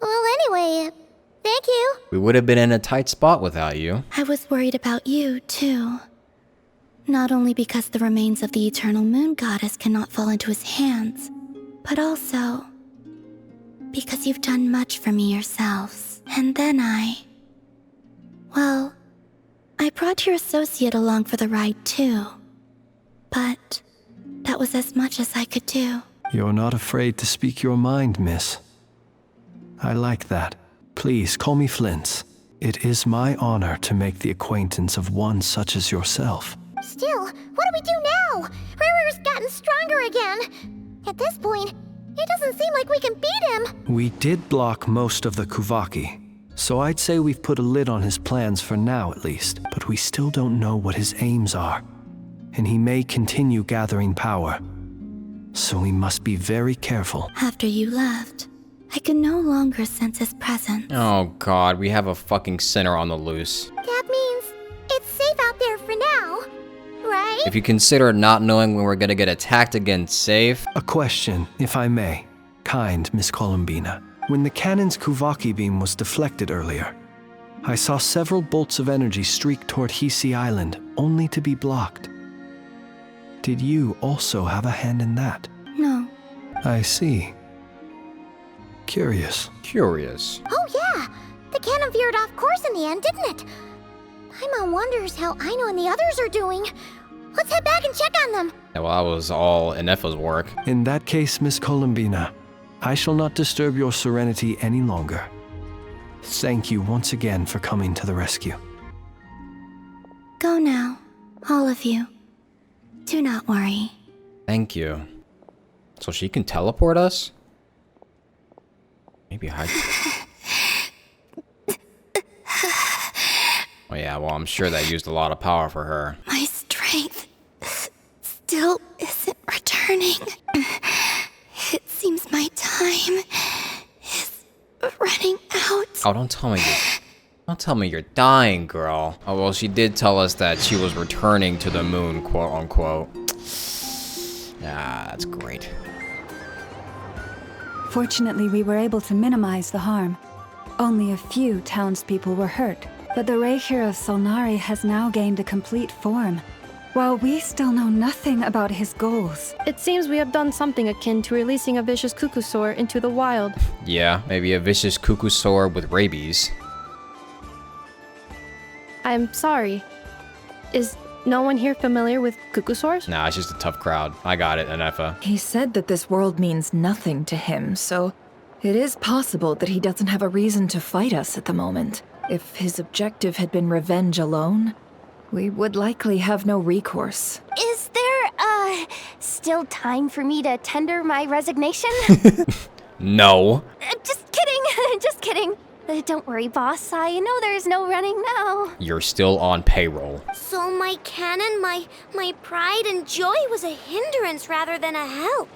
anyway, thank you. We would have been in a tight spot without you. I was worried about you, too. Not only because the remains of the Eternal Moon Goddess cannot fall into his hands, but also because you've done much for me yourselves. And then well, I brought your associate along for the ride too. But that was as much as I could do. You're not afraid to speak your mind, miss. I like that. Please call me Flint's. It is my honor to make the acquaintance of one such as yourself. Still, what do we do now? Rurer's gotten stronger again. At this point, it doesn't seem like we can beat him. We did block most of the Kuvaki, so I'd say we've put a lid on his plans for now at least. But we still don't know what his aims are, and he may continue gathering power. So we must be very careful. After you left, I could no longer sense his presence. Oh god, we have a fucking sinner on the loose. That means it's safe out there for now, right? If you consider not knowing when we're gonna get attacked again safe... A question, if I may. Kind Miss Columbina. When the cannon's Kuvaki beam was deflected earlier, I saw several bolts of energy streak toward Hisi Island, only to be blocked. Did you also have a hand in that? No. I see. Curious. Curious. Oh yeah, the cannon veered off course in the end, didn't it? Paimon wonders how Aino and the others are doing. Let's head back and check on them. Yeah, well, that was all Inefa's work. In that case, Miss Columbina, I shall not disturb your serenity any longer. Thank you once again for coming to the rescue. Go now, all of you. Do not worry. Thank you. So she can teleport us? Maybe hide. Oh yeah, well I'm sure that used a lot of power for her. My strength still isn't returning. It seems my time is running out. Oh, don't tell me you're dying, girl. Oh, well, she did tell us that she was returning to the moon, quote unquote. Ah, that's great. Fortunately, we were able to minimize the harm. Only a few townspeople were hurt, but the Reikir of Solnari has now gained a complete form. While we still know nothing about his goals. It seems we have done something akin to releasing a vicious cuckoosaur into the wild. Yeah, maybe a vicious cuckoosaur with rabies. I'm sorry. Is no one here familiar with cuckoosaurs? Nah, it's just a tough crowd. I got it, Inefa. He said that this world means nothing to him, so it is possible that he doesn't have a reason to fight us at the moment. If his objective had been revenge alone, we would likely have no recourse. Is there, still time for me to tender my resignation? No. Just kidding, just kidding. Don't worry, boss. I know there's no running now. You're still on payroll. So my cannon, my pride and joy was a hindrance rather than a help.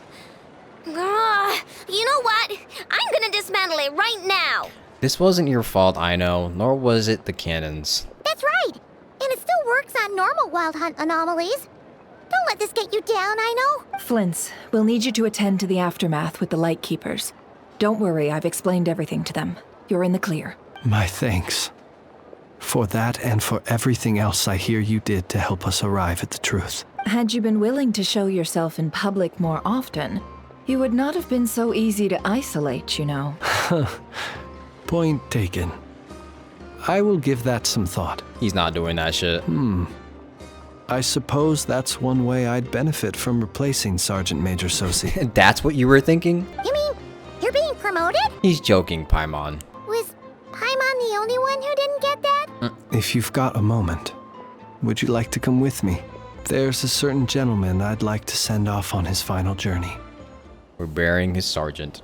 You know what? I'm gonna dismantle it right now. This wasn't your fault, I know, nor was it the cannons. That's right. And it still works on normal Wild Hunt anomalies. Don't let this get you down, I know. Flints, we'll need you to attend to the aftermath with the Lightkeepers. Don't worry, I've explained everything to them. You're in the clear. My thanks. For that and for everything else I hear you did to help us arrive at the truth. Had you been willing to show yourself in public more often, you would not have been so easy to isolate, you know. Point taken. I will give that some thought. He's not doing that shit. I suppose that's one way I'd benefit from replacing Sergeant Major Sosi. That's what you were thinking? You mean you're being promoted? He's joking, Paimon. Was Paimon the only one who didn't get that? If you've got a moment, would you like to come with me? There's a certain gentleman I'd like to send off on his final journey. We're burying his sergeant.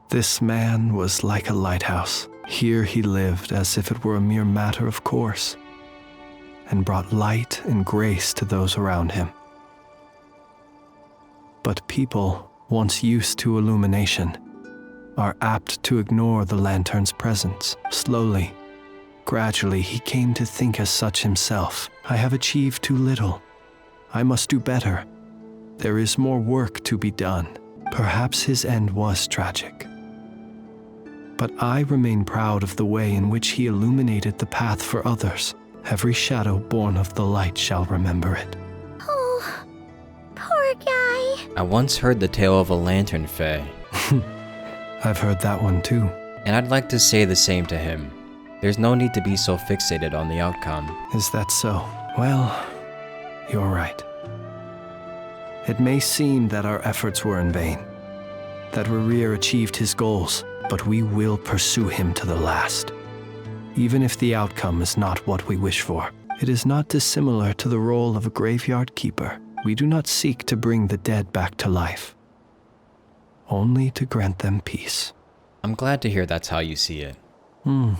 This man was like a lighthouse. Here he lived as if it were a mere matter of course, and brought light and grace to those around him. But people, once used to illumination, are apt to ignore the lantern's presence. Slowly, gradually, he came to think as such himself. I have achieved too little. I must do better. There is more work to be done. Perhaps his end was tragic. But I remain proud of the way in which he illuminated the path for others. Every shadow born of the light shall remember it. Oh, poor guy. I once heard the tale of a lantern fae. I've heard that one too. And I'd like to say the same to him. There's no need to be so fixated on the outcome. Is that so? Well, you're right. It may seem that our efforts were in vain, that Rerir achieved his goals, but we will pursue him to the last. Even if the outcome is not what we wish for, it is not dissimilar to the role of a graveyard keeper. We do not seek to bring the dead back to life, only to grant them peace. I'm glad to hear that's how you see it. Oh,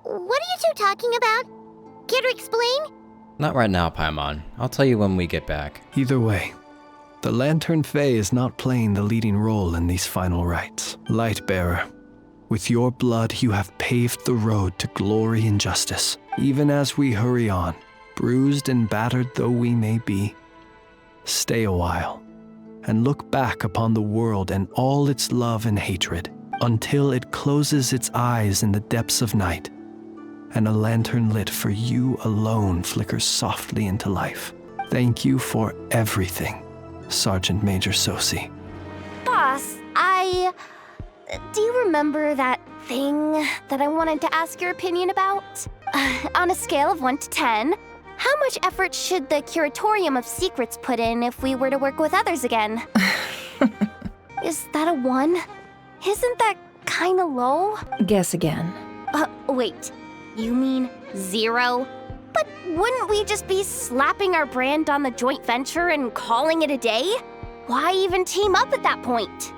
what are you two talking about? Care to explain? Not right now, Paimon. I'll tell you when we get back. Either way, the Lantern Fae is not playing the leading role in these final rites. Lightbearer, with your blood you have paved the road to glory and justice. Even as we hurry on, bruised and battered though we may be, stay a while and look back upon the world and all its love and hatred until it closes its eyes in the depths of night and a lantern lit for you alone flickers softly into life. Thank you for everything, Sergeant Major Sosi. Boss, do you remember that thing that I wanted to ask your opinion about? On a scale of 1 to 10, how much effort should the Curatorium of Secrets put in if we were to work with others again? Is that a 1? Isn't that kinda low? Guess again. Wait, you mean 0? But wouldn't we just be slapping our brand on the joint venture and calling it a day? Why even team up at that point?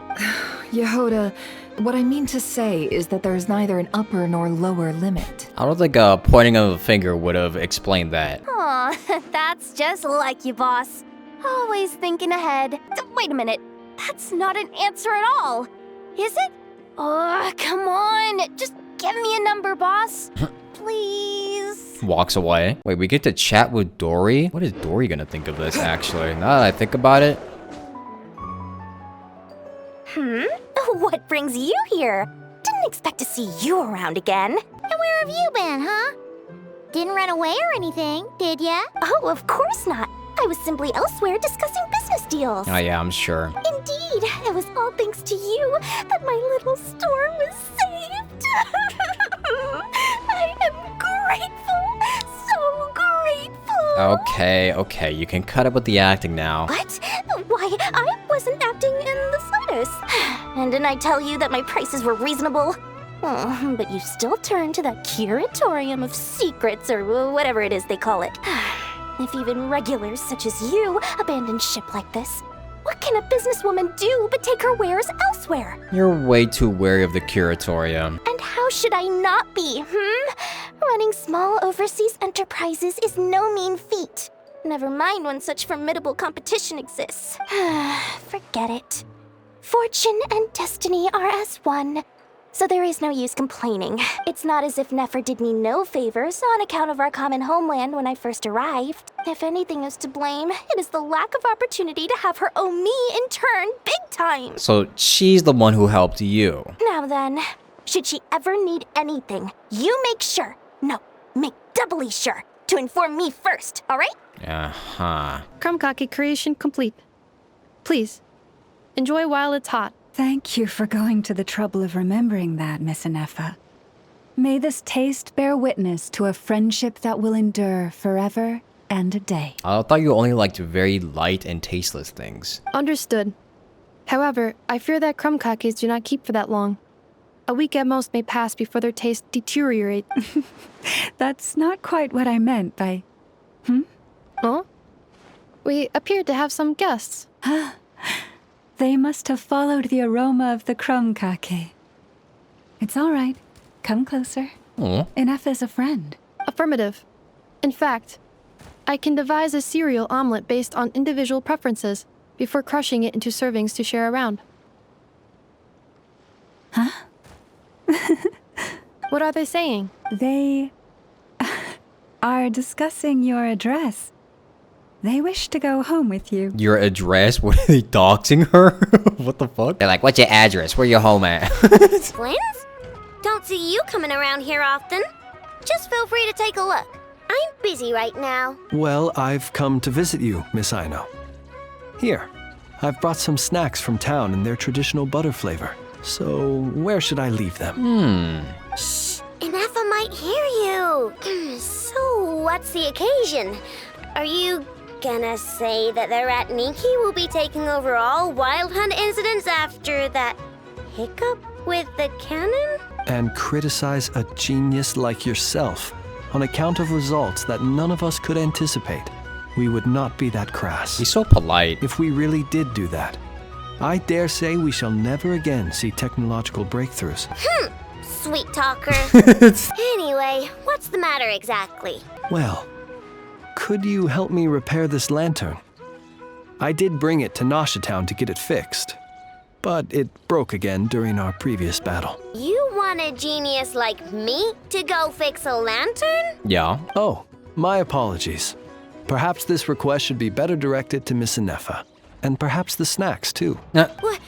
Yehoda, what I mean to say is that there's neither an upper nor lower limit. I don't think pointing of a finger would have explained that. Aw, that's just like you, boss. Always thinking ahead. Wait a minute, that's not an answer at all. Is it? Oh, come on, just give me a number, boss. Please. Walks away. Wait, we get to chat with Dory? What is Dory gonna think of this, actually? Now that I think about it. What brings you here? Didn't expect to see you around again. And where have you been, huh? Didn't run away or anything, did ya? Oh, of course not. I was simply elsewhere discussing business deals. Oh yeah, I'm sure. Indeed, it was all thanks to you that my little store was saved. I am grateful, so grateful. Okay, you can cut it with the acting now. What? Why, I wasn't acting in the slightest. And didn't I tell you that my prices were reasonable? Oh, but you still turn to that Curatorium of Secrets, or whatever it is they call it. If even regulars such as you abandon ship like this, what can a businesswoman do but take her wares elsewhere? You're way too wary of the Curatorium. And how should I not be, Running small overseas enterprises is no mean feat. Never mind when such formidable competition exists. Forget it. Fortune and destiny are as one, so there is no use complaining. It's not as if Nefer did me no favors on account of our common homeland when I first arrived. If anything is to blame, it is the lack of opportunity to have her owe me in turn big time. So she's the one who helped you. Now then, should she ever need anything, you make sure, no, make doubly sure, to inform me first, alright? Uh-huh. Krumkake creation complete. Please, enjoy while it's hot. Thank you for going to the trouble of remembering that, Miss Anefa. May this taste bear witness to a friendship that will endure forever and a day. I thought you only liked very light and tasteless things. Understood. However, I fear that krumkakes do not keep for that long. A week at most may pass before their taste deteriorate. That's not quite what I meant by... Oh? We appeared to have some guests. They must have followed the aroma of the krumkake. It's all right. Come closer. Anefa's a friend. Affirmative. In fact, I can devise a cereal omelet based on individual preferences before crushing it into servings to share around. Huh? What are they saying? They are discussing your address. They wish to go home with you. Your address? What are they doxing her? What the fuck? They're like, what's your address? Where your home at? Flins? Don't see you coming around here often. Just feel free to take a look. I'm busy right now. Well, I've come to visit you, Miss Aino. Here, I've brought some snacks from town in their traditional butter flavor. So, where should I leave them? Shh, Anefa might hear you. So, what's the occasion? Are you gonna say that the Rat Niki will be taking over all Wild Hunt incidents after that hiccup with the cannon? And criticize a genius like yourself on account of results that none of us could anticipate. We would not be that crass. He's so polite. If we really did do that, I dare say we shall never again see technological breakthroughs. Sweet talker. Anyway, what's the matter exactly? Well, could you help me repair this lantern? I did bring it to Nasha Town to get it fixed, but it broke again during our previous battle. You want a genius like me to go fix a lantern? Yeah. Oh, my apologies. Perhaps this request should be better directed to Miss Anefa, and perhaps the snacks too. What?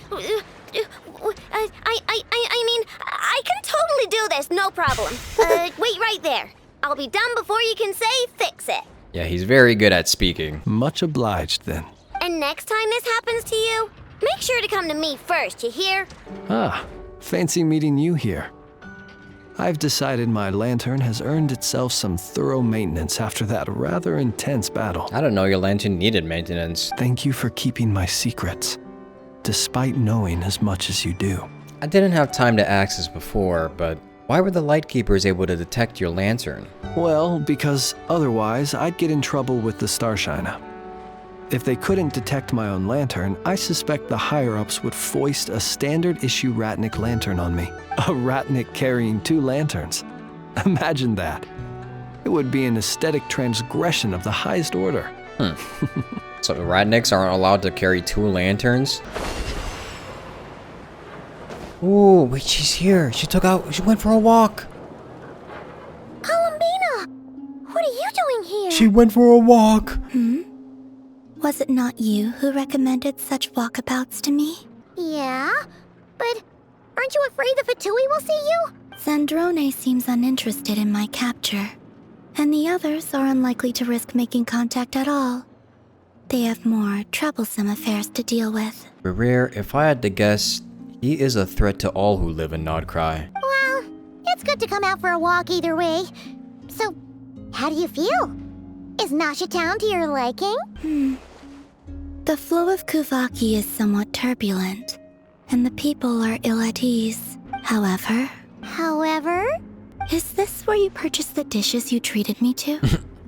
I mean, I can totally do this, no problem. Wait right there. I'll be done before you can say fix it. Yeah, he's very good at speaking. Much obliged, then. And next time this happens to you, make sure to come to me first, you hear? Ah, fancy meeting you here. I've decided my lantern has earned itself some thorough maintenance after that rather intense battle. I don't know your lantern needed maintenance. Thank you for keeping my secrets, despite knowing as much as you do. I didn't have time to ask this before, but why were the Lightkeepers able to detect your lantern? Well, because otherwise I'd get in trouble with the Starshiner. If they couldn't detect my own lantern, I suspect the higher-ups would foist a standard-issue Ratnik lantern on me. A Ratnik carrying 2 lanterns. Imagine that. It would be an aesthetic transgression of the highest order. So the Ratniks aren't allowed to carry 2 lanterns? Ooh, wait, she's here. She went for a walk. Columbina! What are you doing here? She went for a walk. Was it not you who recommended such walkabouts to me? Yeah, but aren't you afraid the Fatui will see you? Zandrone seems uninterested in my capture, and the others are unlikely to risk making contact at all. They have more troublesome affairs to deal with. Rare, if I had to guess, he is a threat to all who live in Nodcry. Well, it's good to come out for a walk either way. So, how do you feel? Is Nasha Town to your liking? The flow of Kuvaki is somewhat turbulent, and the people are ill at ease. However? Is this where you purchased the dishes you treated me to?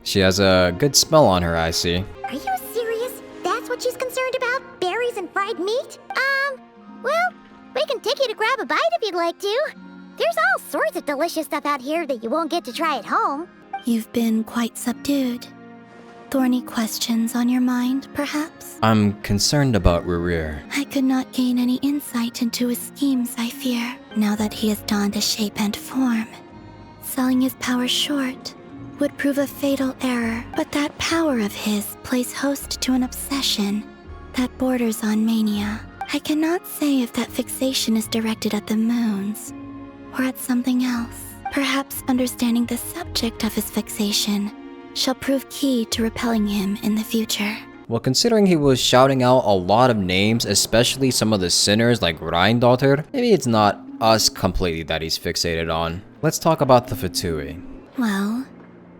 She has a good smell on her, I see. Are you serious? That's what she's concerned about? Berries and fried meat? Well, we can take you to grab a bite if you'd like to. There's all sorts of delicious stuff out here that you won't get to try at home. You've been quite subdued. thorny questions on your mind, perhaps? I'm concerned about Rurir. I could not gain any insight into his schemes, I fear, now that he has donned a shape and form. Selling his power short would prove a fatal error, but that power of his plays host to an obsession that borders on mania. I cannot say if that fixation is directed at the moons or at something else. Perhaps understanding the subject of his fixation shall prove key to repelling him in the future. Well, considering he was shouting out a lot of names, especially some of the sinners like Rheindotter, maybe it's not us completely that he's fixated on. Let's talk about the Fatui. Well,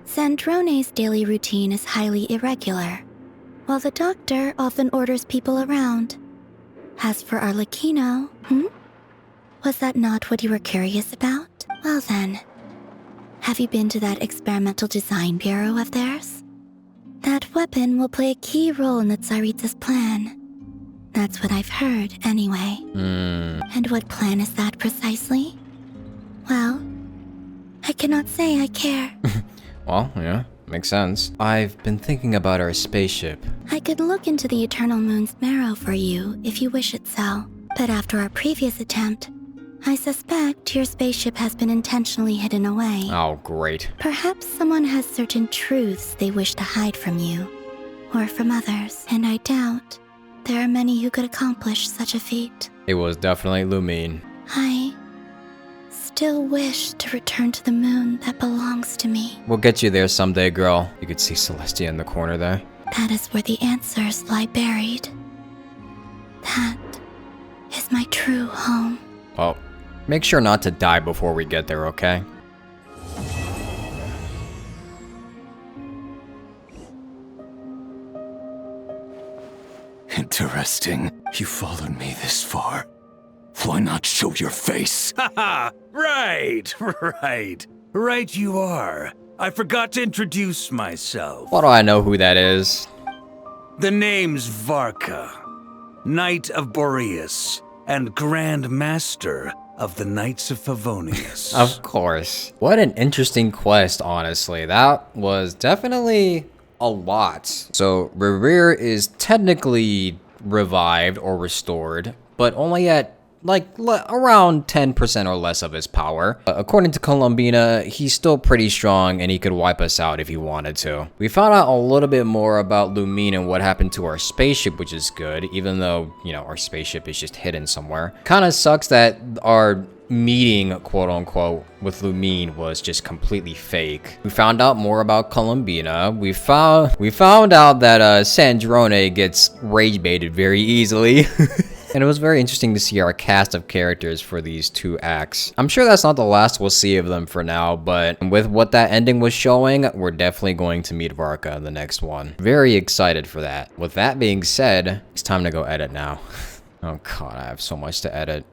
Sandrone's daily routine is highly irregular, while the doctor often orders people around. As for Arlecchino, was that not what you were curious about? Well then, have you been to that experimental design bureau of theirs? That weapon will play a key role in the Tsaritsa's plan. That's what I've heard, anyway. And what plan is that precisely? Well, I cannot say I care. Well, yeah, makes sense. I've been thinking about our spaceship. I could look into the Eternal Moon's marrow for you if you wish it so. But after our previous attempt, I suspect your spaceship has been intentionally hidden away. Oh, great. Perhaps someone has certain truths they wish to hide from you, or from others, and I doubt there are many who could accomplish such a feat. It was definitely Lumine. I still wish to return to the moon that belongs to me. We'll get you there someday, girl. You could see Celestia in the corner there. That is where the answers lie buried. That is my true home. Well, make sure not to die before we get there, okay? Interesting. You followed me this far. Why not show your face? Haha! Right you are. I forgot to introduce myself. Why do I know who that is? The name's Varka, Knight of Boreas, and Grand Master of the Knights of Favonius. Of course. What an interesting quest, honestly. That was definitely a lot. So, Rurir is technically revived or restored, but only at around 10% or less of his power. According to Columbina, he's still pretty strong and he could wipe us out if he wanted to. We found out a little bit more about Lumine and what happened to our spaceship, which is good, even though, you know, our spaceship is just hidden somewhere. Kinda sucks that our meeting, quote unquote, with Lumine was just completely fake. We found out more about Columbina. We found out that Sandrone gets rage baited very easily. And it was very interesting to see our cast of characters for these 2 acts. I'm sure that's not the last we'll see of them for now, but with what that ending was showing, we're definitely going to meet Varka in the next one. Very excited for that. With that being said, it's time to go edit now. Oh god, I have so much to edit.